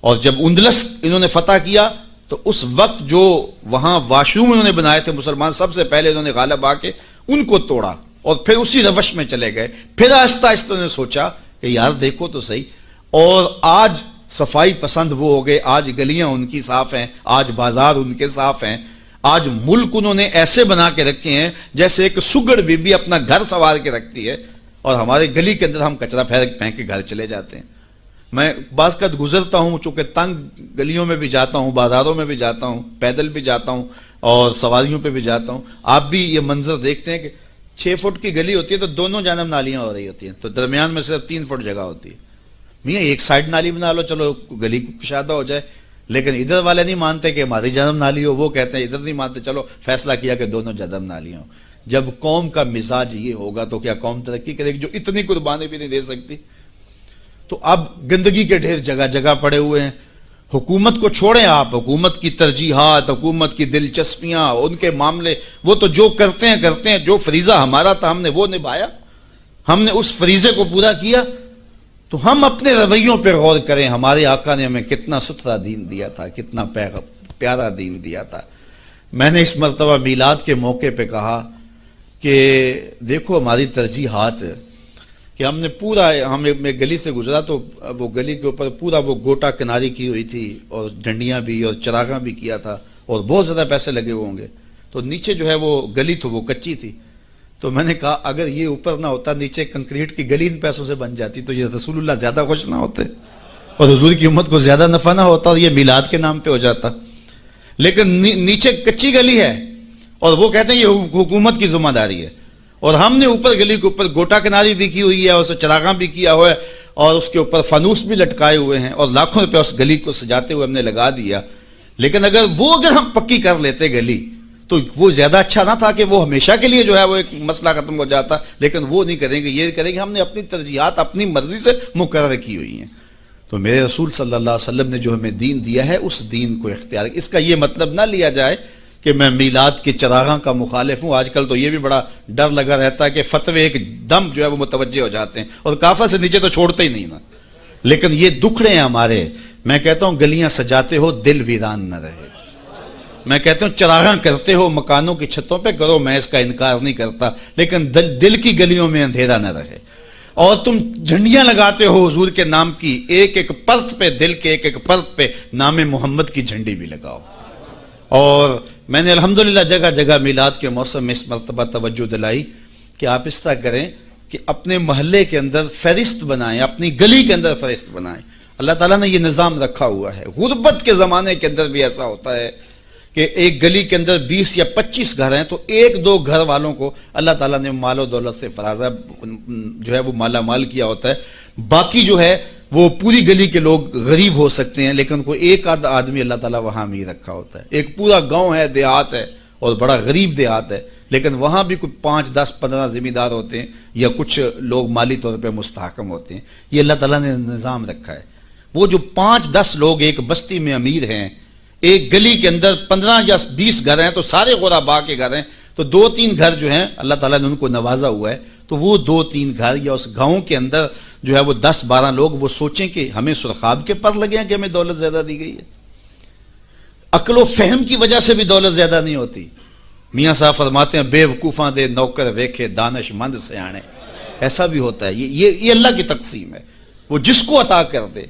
A: اور جب اندلس انہوں نے فتح کیا تو اس وقت جو وہاں واشروم انہوں نے بنائے تھے مسلمان، سب سے پہلے انہوں نے غالب آ کے ان کو توڑا اور پھر اسی روش میں چلے گئے۔ پھر آہستہ آہستہ نے سوچا کہ یار دیکھو تو صحیح، اور آج صفائی پسند وہ ہو گئے، آج گلیاں ان کی صاف ہیں، آج بازار ان کے صاف ہیں، آج ملک انہوں نے ایسے بنا کے رکھے ہیں جیسے ایک سگڑ بی بی اپنا گھر سنوار کے رکھتی ہے، اور ہمارے گلی کے اندر ہم کچرا پھینک کے گھر چلے جاتے ہیں۔ میں بعض کا گزرتا ہوں، چونکہ تنگ گلیوں میں بھی جاتا ہوں، بازاروں میں بھی جاتا ہوں، پیدل بھی جاتا ہوں اور سواریوں پہ بھی جاتا ہوں، آپ بھی یہ منظر دیکھتے ہیں کہ 6 فٹ کی گلی ہوتی ہے تو دونوں جانب نالیاں ہو رہی ہوتی ہیں، تو درمیان میں صرف 3 فٹ جگہ ہوتی ہے۔ میاں ایک سائڈ نالی بنا لو، چلو گلی کشادہ ہو جائے، لیکن ادھر والے نہیں مانتے کہ ہماری جانب نالی ہو، وہ کہتے ہیں ادھر نہیں مانتے، چلو فیصلہ کیا کہ دونوں جانب نالیاں ہوں۔ جب قوم کا مزاج یہ ہوگا تو کیا قوم ترقی کرے گی جو اتنی قربانی بھی نہیں دے سکتی؟ تو اب گندگی کے ڈھیر جگہ جگہ پڑے ہوئے ہیں۔ حکومت کو چھوڑیں آپ، حکومت کی ترجیحات، حکومت کی دلچسپیاں، ان کے معاملے، وہ تو جو کرتے ہیں، جو فریضہ ہمارا تھا ہم نے وہ نبھایا، ہم نے اس فریضے کو پورا کیا۔ تو ہم اپنے رویوں پہ غور کریں، ہمارے آقا نے ہمیں کتنا ستھرا دین دیا تھا، کتنا پیارا دین دیا تھا۔ میں نے اس مرتبہ میلاد کے موقع پہ کہا کہ دیکھو ہماری ترجیحات، کہ ہم نے پورا، میں گلی سے گزرا تو وہ گلی کے اوپر پورا وہ گوٹا کناری کی ہوئی تھی اور ڈنڈیاں بھی اور چراغاں بھی کیا تھا اور بہت زیادہ پیسے لگے ہوئے ہوں گے، تو نیچے جو ہے وہ گلی تو وہ کچی تھی، تو میں نے کہا اگر یہ اوپر نہ ہوتا، نیچے کنکریٹ کی گلی ان پیسوں سے بن جاتی تو یہ رسول اللہ زیادہ خوش نہ ہوتے اور حضور کی امت کو زیادہ نفع نہ ہوتا اور یہ میلاد کے نام پہ ہو جاتا، لیکن نیچے کچی گلی ہے اور وہ کہتے ہیں یہ حکومت کی ذمہ داری ہے، اور ہم نے اوپر گلی کے اوپر گوٹا کناری بھی کی ہوئی ہے اور اسے چراغاں بھی کیا ہوا ہے اور اس کے اوپر فانوس بھی لٹکائے ہوئے ہیں اور لاکھوں روپے اس گلی کو سجاتے ہوئے ہم نے لگا دیا، لیکن اگر ہم پکی کر لیتے گلی تو وہ زیادہ اچھا نہ تھا کہ وہ ہمیشہ کے لیے جو ہے وہ ایک مسئلہ ختم ہو جاتا، لیکن وہ نہیں کریں گے، یہ کریں گے ہم نے اپنی ترجیحات اپنی مرضی سے مقرر کی ہوئی ہیں۔ تو میرے رسول صلی اللہ علیہ وسلم نے جو ہمیں دین دیا ہے اس دین کو اختیار، اس کا یہ مطلب نہ لیا جائے کہ میں میلاد کے چراغاں کا مخالف ہوں۔ آج کل تو یہ بھی بڑا ڈر لگا رہتا ہے کہ فتوے ایک دم جو ہے وہ متوجہ ہو جاتے ہیں اور کافر سے نیچے تو چھوڑتے ہی نہیں نا، لیکن یہ دکھڑے ہیں ہمارے۔ میں کہتا ہوں گلیاں سجاتے ہو دل ویران نہ رہے، میں کہتا ہوں چراغاں کرتے ہو مکانوں کی چھتوں پہ کرو، میں اس کا انکار نہیں کرتا، لیکن دل کی گلیوں میں اندھیرا نہ رہے۔ اور تم جھنڈیاں لگاتے ہو حضور کے نام کی، ایک ایک پرت پہ، دل کے ایک ایک پرت پہ نام محمد کی جھنڈی بھی لگاؤ۔ اور میں نے الحمدللہ جگہ جگہ میلاد کے موسم میں اس مرتبہ توجہ دلائی کہ آپ اس طرح کریں کہ اپنے محلے کے اندر فہرست بنائیں، اپنی گلی کے اندر فہرست بنائیں۔ اللہ تعالیٰ نے یہ نظام رکھا ہوا ہے، غربت کے زمانے کے اندر بھی ایسا ہوتا ہے کہ ایک گلی کے اندر 20 یا 25 گھر ہیں تو 1-2 گھر والوں کو اللہ تعالیٰ نے مال و دولت سے فرازہ جو ہے وہ مالا مال کیا ہوتا ہے، باقی جو ہے وہ پوری گلی کے لوگ غریب ہو سکتے ہیں، لیکن کوئی ایک آدمی اللہ تعالیٰ وہاں بھی رکھا ہوتا ہے۔ ایک پورا گاؤں ہے، دیہات ہے، اور بڑا غریب دیہات ہے، لیکن وہاں بھی کوئی 5 10 15 ذمہ دار ہوتے ہیں یا کچھ لوگ مالی طور پہ مستحکم ہوتے ہیں. یہ اللہ تعالیٰ نے نظام رکھا ہے. وہ جو 5 10 لوگ ایک بستی میں امیر ہیں، ایک گلی کے اندر 15 یا 20 گھر ہیں تو سارے غربا کے گھر ہیں، تو 2-3 گھر جو ہیں اللہ تعالیٰ نے ان کو نوازا ہوا ہے، تو وہ 2-3 گھر یا اس گاؤں کے اندر جو ہے وہ 10-12 لوگ وہ سوچیں کہ ہمیں سرخاب کے پر لگے ہیں کہ ہمیں دولت زیادہ دی گئی ہے. عقل و فہم کی وجہ سے بھی دولت زیادہ نہیں ہوتی. میاں صاحب فرماتے ہیں بے وقوفاں دے نوکر ویکھے دانش مند سیانے. ایسا بھی ہوتا ہے، یہ اللہ کی تقسیم ہے، وہ جس کو عطا کر دے.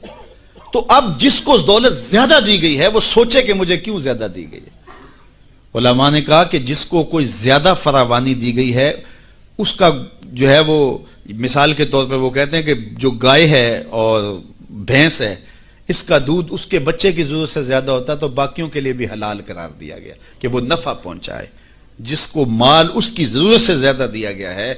A: تو اب جس کو دولت زیادہ دی گئی ہے وہ سوچے کہ مجھے کیوں زیادہ دی گئی ہے. علماء نے کہا کہ جس کو کوئی زیادہ فراوانی دی گئی ہے اس کا جو ہے وہ مثال کے طور پہ وہ کہتے ہیں کہ جو گائے ہے اور بھینس ہے اس کا دودھ اس کے بچے کی ضرورت سے زیادہ ہوتا ہے تو باقیوں کے لیے بھی حلال قرار دیا گیا کہ وہ نفع پہنچائے. جس کو مال اس کی ضرورت سے زیادہ دیا گیا ہے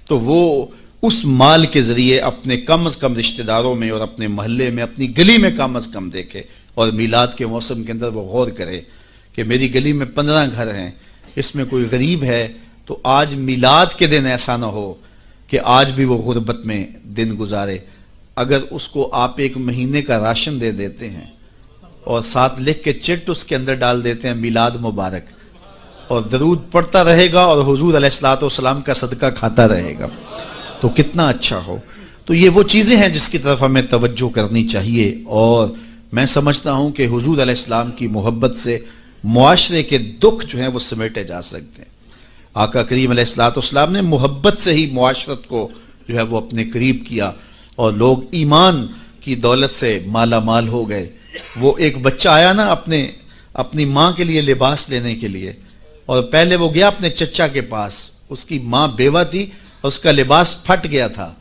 A: تو وہ اس مال کے ذریعے اپنے کم از کم رشتہ داروں میں اور اپنے محلے میں اپنی گلی میں کم از کم دیکھے. اور میلاد کے موسم کے اندر وہ غور کرے کہ میری گلی میں 15 گھر ہیں، اس میں کوئی غریب ہے تو آج میلاد کے دن ایسا نہ ہو کہ آج بھی وہ غربت میں دن گزارے. اگر اس کو آپ 1 مہینے کا راشن دے دیتے ہیں اور ساتھ لکھ کے چٹ اس کے اندر ڈال دیتے ہیں میلاد مبارک، اور درود پڑھتا رہے گا اور حضور علیہ الصلوۃ والسلام کا صدقہ کھاتا رہے گا تو کتنا اچھا ہو. تو یہ وہ چیزیں ہیں جس کی طرف ہمیں توجہ کرنی چاہیے. اور میں سمجھتا ہوں کہ حضور علیہ السلام کی محبت سے معاشرے کے دکھ جو ہیں وہ سمیٹے جا سکتے ہیں. آقا کریم علیہ الصلوۃ والسلام نے محبت سے ہی معاشرت کو جو ہے وہ اپنے قریب کیا اور لوگ ایمان کی دولت سے مالا مال ہو گئے. وہ ایک بچہ آیا نا اپنی ماں کے لیے لباس لینے کے لیے، اور پہلے وہ گیا اپنے چچا کے پاس، اس کی ماں بیوہ تھی اور اس کا لباس پھٹ گیا تھا،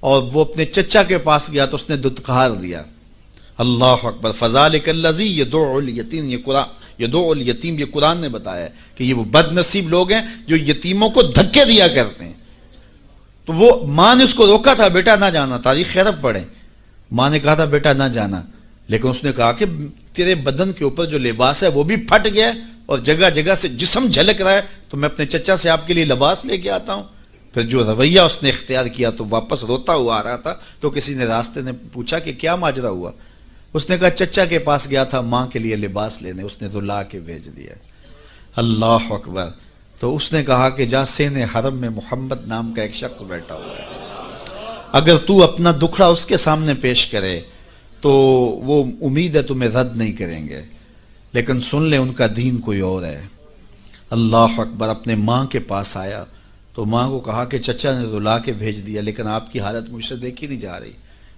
A: اور وہ اپنے چچا کے پاس گیا تو اس نے دتکار دیا. اللہ اکبر. فذالک الذی یدعو الیتیم، یدعو الیتیم، یہ قرآن نے بتایا ہے کہ یہ وہ بد نصیب لوگ ہیں جو یتیموں کو دھکے دیا کرتے ہیں. تو وہ ماں نے اس کو روکا تھا، بیٹا نہ جانا، تاریخ خیرب پڑھیں. ماں نے کہا تھا بیٹا نہ جانا، لیکن اس نے کہا کہ تیرے بدن کے اوپر جو لباس ہے وہ بھی پھٹ گیا ہے اور جگہ جگہ سے جسم جھلک رہا ہے، تو میں اپنے چچا سے آپ کے لیے لباس لے کے آتا ہوں. پھر جو رویہ اس نے اختیار کیا تو واپس روتا ہوا آ رہا تھا، تو کسی نے راستے نے پوچھا کہ کیا ماجرا ہوا. اس نے کہا چچا کے پاس گیا تھا ماں کے لیے لباس لینے، اس نے تو لا کے بھیج دیا. اللہ اکبر. تو اس نے کہا کہ جا سین حرم میں محمد نام کا ایک شخص بیٹھا ہوا ہے، اگر تو اپنا دکھڑا اس کے سامنے پیش کرے تو وہ امید ہے تمہیں رد نہیں کریں گے، لیکن سن لے ان کا دین کوئی اور ہے. اللہ اکبر. اپنے ماں کے پاس آیا تو ماں کو کہا کہ چچا نے تو لا کے بھیج دیا، لیکن آپ کی حالت مجھ سے دیکھی نہیں جا رہی.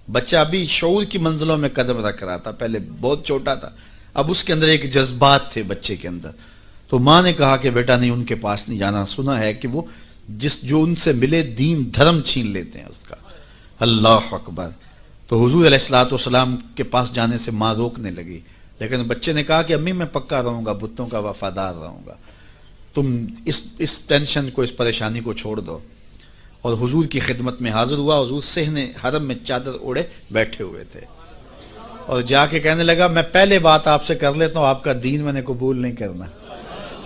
A: بچہ ابھی شعور کی منزلوں میں قدم رکھ رہا تھا، پہلے بہت چھوٹا تھا، اب اس کے اندر ایک جذبات تھے بچے کے اندر. تو ماں نے کہا کہ بیٹا نہیں، ان کے پاس نہیں جانا، سنا ہے کہ وہ جو ان سے ملے دین دھرم چھین لیتے ہیں اس کا. اللہ اکبر. تو حضور علیہ الصلوۃ والسلام کے پاس جانے سے ماں روکنے لگی، لیکن بچے نے کہا کہ امی میں پکا رہوں گا، بتوں کا وفادار رہوں گا، تم اس ٹینشن کو، اس پریشانی کو چھوڑ دو. اور حضور کی خدمت میں حاضر ہوا. حضور صحن حرم میں چادر اوڑے بیٹھے ہوئے تھے، اور جا کے کہنے لگا میں پہلے بات آپ سے کر لیتا ہوں، آپ کا دین میں نے قبول نہیں کرنا.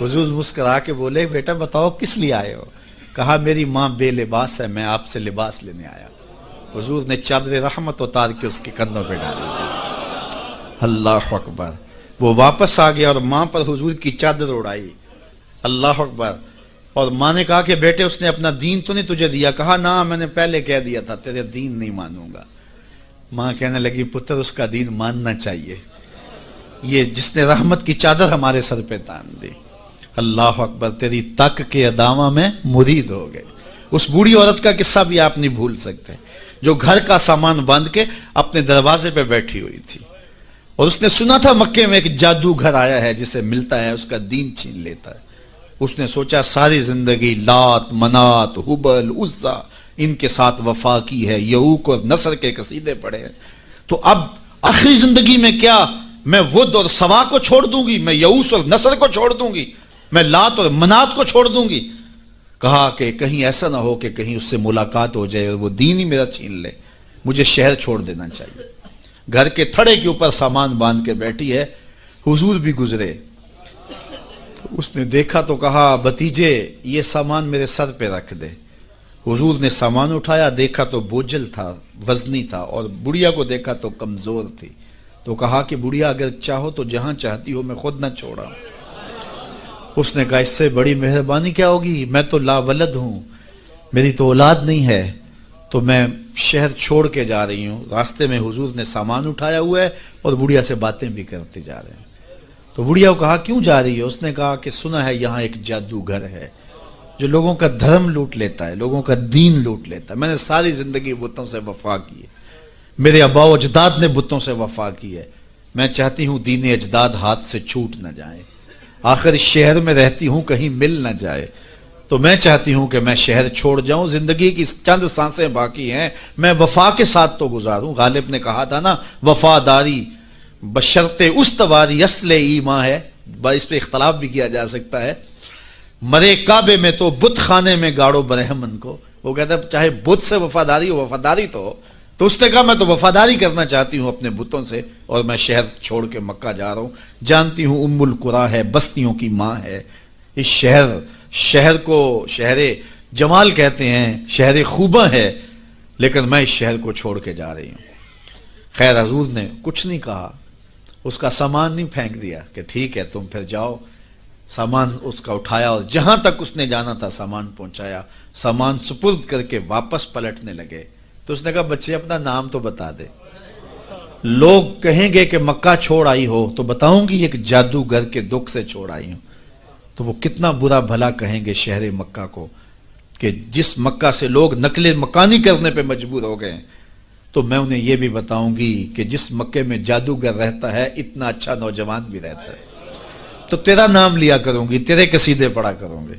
A: حضور مسکرا کے بولے بیٹا بتاؤ کس لیے آئے ہو؟ کہا میری ماں بے لباس ہے، میں آپ سے لباس لینے آیا. حضور نے چادر رحمت اتار کے اس کے کندھوں پہ ڈالی. اللہ اکبر. وہ واپس آ گیا اور ماں پر حضور کی چادر اڑائی. اللہ اکبر. اور ماں نے کہا کہ بیٹے اس نے اپنا دین تو نہیں تجھے دیا؟ کہا نہ، میں نے پہلے کہہ دیا تھا تیرے دین نہیں مانوں گا. ماں کہنے لگی پتر اس کا دین ماننا چاہیے، یہ جس نے رحمت کی چادر ہمارے سر پہ تان دی. اللہ اکبر. تیری تک کے ادامہ میں مرید ہو گئے. اس بوڑھی عورت کا قصہ بھی آپ نہیں بھول سکتے جو گھر کا سامان باندھ کے اپنے دروازے پہ بیٹھی ہوئی تھی، اور اس نے سنا تھا مکے میں ایک جادوگر آیا ہے جسے ملتا ہے اس کا دین چھین لیتا ہے. اس نے سوچا ساری زندگی لات منات حبل عزا ان کے ساتھ وفا کی ہے، یعوق اور نصر کے قصیدے پڑھے ہیں، تو اب آخری زندگی میں کیا میں ود اور سوا کو چھوڑ دوں گی، میں یعوس اور نصر کو چھوڑ دوں گی، میں لات اور منات کو چھوڑ دوں گی. کہا کہ کہیں ایسا نہ ہو کہ کہیں اس سے ملاقات ہو جائے اور وہ دین ہی میرا چھین لے، مجھے شہر چھوڑ دینا چاہیے. گھر کے تھڑے کے اوپر سامان باندھ کے بیٹھی ہے. حضور بھی گزرے. اس نے دیکھا تو کہا بھتیجے یہ سامان میرے سر پہ رکھ دے. حضور نے سامان اٹھایا، دیکھا تو بوجھل تھا، وزنی تھا، اور بڑھیا کو دیکھا تو کمزور تھی. تو کہا کہ بڑھیا اگر چاہو تو جہاں چاہتی ہو میں خود نہ چھوڑا. اس نے کہا اس سے بڑی مہربانی کیا ہوگی، میں تو لا ولد ہوں، میری تو اولاد نہیں ہے، تو میں شہر چھوڑ کے جا رہی ہوں. راستے میں حضور نے سامان اٹھایا ہوا ہے اور بڑھیا سے باتیں بھی کرتے جا رہے ہیں. تو بڑھیا کو کہا کیوں جا رہی ہے؟ اس نے کہا کہ سنا ہے یہاں ایک جادوگر ہے جو لوگوں کا دھرم لوٹ لیتا ہے، لوگوں کا دین لوٹ لیتا ہے. میں نے ساری زندگی بتوں سے وفا کی ہے، میرے آبا و اجداد نے بتوں سے وفا کی ہے، میں چاہتی ہوں دین اجداد ہاتھ سے چھوٹ نہ جائیں. آخر اس شہر میں رہتی ہوں کہیں مل نہ جائے، تو میں چاہتی ہوں کہ میں شہر چھوڑ جاؤں. زندگی کی چند سانسیں باقی ہیں، میں وفا کے ساتھ تو گزاروں. غالب نے کہا تھا نا وفاداری بشرط استواری اصل ایمان ہے. اس پہ اختلاف بھی کیا جا سکتا ہے. مرے کعبے میں تو بت خانے میں گاڑو برہمن کو. وہ کہتا ہے چاہے بت سے وفاداری ہو، وفاداری تو ہو. تو اس نے کہا میں تو وفاداری کرنا چاہتی ہوں اپنے بتوں سے، اور میں شہر چھوڑ کے مکہ جا رہا ہوں. جانتی ہوں ام القریٰ ہے، بستیوں کی ماں ہے. اس شہر کو شہر جمال کہتے ہیں، شہر خوباں ہے، لیکن میں اس شہر کو چھوڑ کے جا رہی ہوں. خیر حضور نے کچھ نہیں کہا، اس کا سامان نہیں پھینک دیا کہ ٹھیک ہے تم پھر جاؤ. سامان اس کا اٹھایا اور جہاں تک اس نے جانا تھا سامان پہنچایا. سامان سپرد کر کے واپس پلٹنے لگے. تو اس نے کہا بچے اپنا نام تو بتا دے، لوگ کہیں گے کہ مکہ چھوڑ آئی ہو تو بتاؤں گی ایک جادوگر کے دکھ سے چھوڑ آئی ہوں. تو وہ کتنا برا بھلا کہیں گے شہر مکہ کو کہ جس مکہ سے لوگ نقل مکانی کرنے پہ مجبور ہو گئے. تو میں انہیں یہ بھی بتاؤں گی کہ جس مکے میں جادوگر رہتا ہے اتنا اچھا نوجوان بھی رہتا ہے. تو تیرا نام لیا کروں گی، تیرے قصیدے پڑھا کروں گے.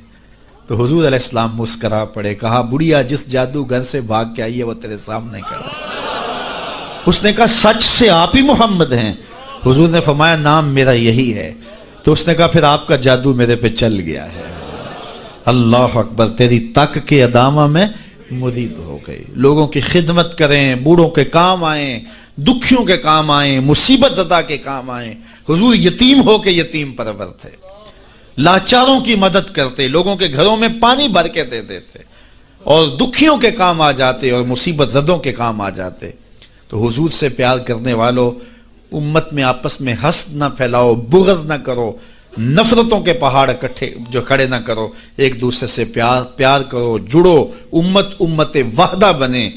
A: تو حضور علیہ السلام مسکرا پڑے، کہا بڑھیا جس جادوگر سے بھاگ کے آئی ہے وہ تیرے سامنے کھڑا ہے. اس نے کہا سچ سے آپ ہی محمد ہیں؟ حضور نے فرمایا نام میرا یہی ہے. تو اس نے کہا پھر آپ کا جادو میرے پہ چل گیا ہے. اللہ اکبر، تیری تک کے ادامہ میں مرید ہو گئی. لوگوں کی خدمت کریں، بوڑھوں کے کام آئیں، دکھیوں کے کام آئیں، مصیبت زدہ کے کام آئیں. حضور یتیم ہو کے یتیم پرور تھے، لاچاروں کی مدد کرتے، لوگوں کے گھروں میں پانی بھر کے دے دیتے، اور دکھیوں کے کام آ جاتے اور مصیبت زدوں کے کام آ جاتے. تو حضور سے پیار کرنے والوں، امت میں آپس میں حسد نہ پھیلاؤ، بغض نہ کرو، نفرتوں کے پہاڑ جو کھڑے نہ کرو، ایک دوسرے سے پیار کرو، جڑو، امت وحدہ بنے،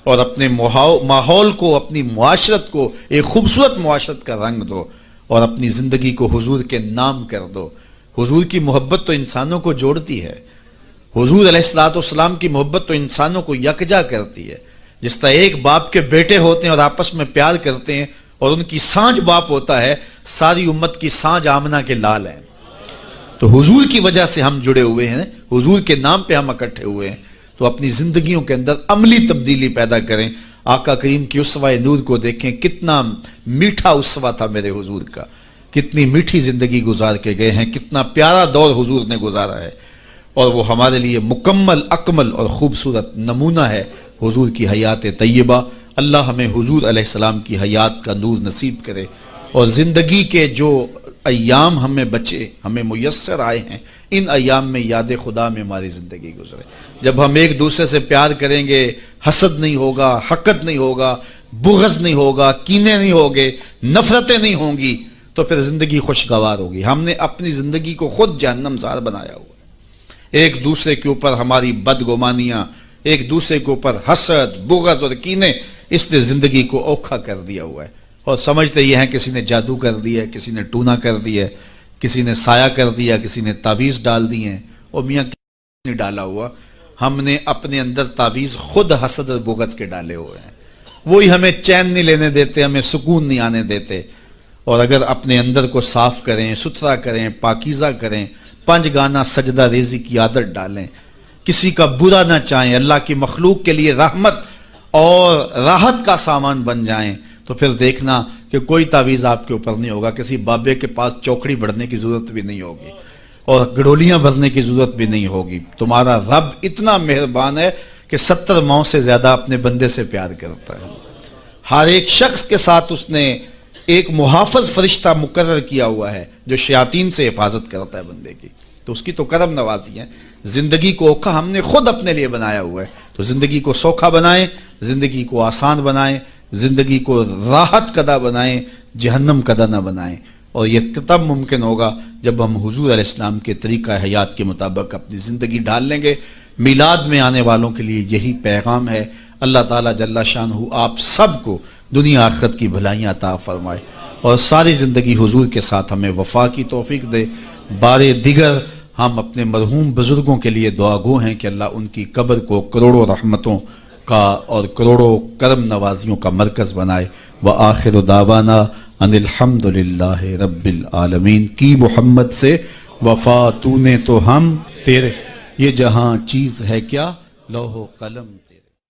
A: اور اپنے ماحول کو، اپنی معاشرت کو ایک خوبصورت معاشرت کا رنگ دو، اور اپنی زندگی کو حضور کے نام کر دو. حضور کی محبت تو انسانوں کو جوڑتی ہے. حضور علیہ السلام کی محبت تو انسانوں کو یکجا کرتی ہے. جس طرح ایک باپ کے بیٹے ہوتے ہیں اور آپس میں پیار کرتے ہیں، اور ان کی سانج باپ ہوتا ہے، ساری امت کی سانج آمنہ کے لال ہیں. تو حضور کی وجہ سے ہم جڑے ہوئے ہیں، حضور کے نام پہ ہم اکٹھے ہوئے ہیں. تو اپنی زندگیوں کے اندر عملی تبدیلی پیدا کریں. آقا کریم کی اسوہ نور کو دیکھیں، کتنا میٹھا اسوہ تھا میرے حضور کا، کتنی میٹھی زندگی گزار کے گئے ہیں، کتنا پیارا دور حضور نے گزارا ہے. اور وہ ہمارے لیے مکمل، اکمل اور خوبصورت نمونہ ہے حضور کی حیات طیبہ. اللہ ہمیں حضور علیہ السلام کی حیات کا نور نصیب کرے، اور زندگی کے جو ایام ہمیں بچے، ہمیں میسر آئے ہیں، ان ایام میں یاد خدا میں ہماری زندگی گزرے. جب ہم ایک دوسرے سے پیار کریں گے، حسد نہیں ہوگا، حقد نہیں ہوگا، بغض نہیں ہوگا، کینے نہیں ہوگے، نفرتیں نہیں ہوں گی، تو پھر زندگی خوشگوار ہوگی. ہم نے اپنی زندگی کو خود جہنم زار بنایا ہوا ہے. ایک دوسرے کے اوپر ہماری بدگمانیاں، ایک دوسرے کے اوپر حسد، بغض اور کینے، اس نے زندگی کو اوکھا کر دیا ہوا ہے. اور سمجھتے یہ ہیں کسی نے جادو کر دیا ہے، کسی نے ٹونا کر دیا ہے، کسی نے سایہ کر دیا، کسی نے تعویذ ڈال دی ہیں. اور میاں کسی نے ڈالا ہوا، ہم نے اپنے اندر تعویذ خود حسد اور بغض کے ڈالے ہوئے ہیں. وہی ہمیں چین نہیں لینے دیتے، ہمیں سکون نہیں آنے دیتے. اور اگر اپنے اندر کو صاف کریں، ستھرا کریں، پاکیزہ کریں، 5 گانا سجدہ ریزی کی عادت ڈالیں، کسی کا برا نہ چاہیں، اللہ کی مخلوق کے لیے رحمت اور راحت کا سامان بن جائیں، تو پھر دیکھنا کہ کوئی تعویذ آپ کے اوپر نہیں ہوگا. کسی بابے کے پاس چوکڑی بڑھنے کی ضرورت بھی نہیں ہوگی، اور گڑولیاں بھرنے کی ضرورت بھی نہیں ہوگی. تمہارا رب اتنا مہربان ہے کہ 70 ماؤں سے زیادہ اپنے بندے سے پیار کرتا ہے. ہر ایک شخص کے ساتھ اس نے ایک محافظ فرشتہ مقرر کیا ہوا ہے جو شیاطین سے حفاظت کرتا ہے بندے کی، تو اس کی تو کرم نوازی ہے۔ زندگی کو اوکھا ہم نے خود اپنے لیے بنایا ہوا ہے، تو زندگی کو سوکھا بنائیں، زندگی کو آسان بنائیں، زندگی کو راحت کدہ بنائیں، جہنم کدہ نہ بنائیں۔ اور یہ تب ممکن ہوگا جب ہم حضور علیہ السلام کے طریقہ حیات کے مطابق اپنی زندگی ڈھال لیں گے۔ میلاد میں آنے والوں کے لیے یہی پیغام ہے۔ اللہ تعالیٰ جل شانہ آپ سب کو دنیا آخرت کی بھلائیاں عطا فرمائے اور ساری زندگی حضور کے ساتھ ہمیں وفا کی توفیق دے۔ بار دیگر ہم اپنے مرحوم بزرگوں کے لیے دعا گو ہیں کہ اللہ ان کی قبر کو کروڑوں رحمتوں کا اور کروڑوں کرم نوازیوں کا مرکز بنائے۔ وآخر دعوانا ان الحمد للہ رب العالمین۔ کی محمد سے وفا تو نے تو ہم تیرے، یہ جہاں چیز ہے کیا لوح و قلم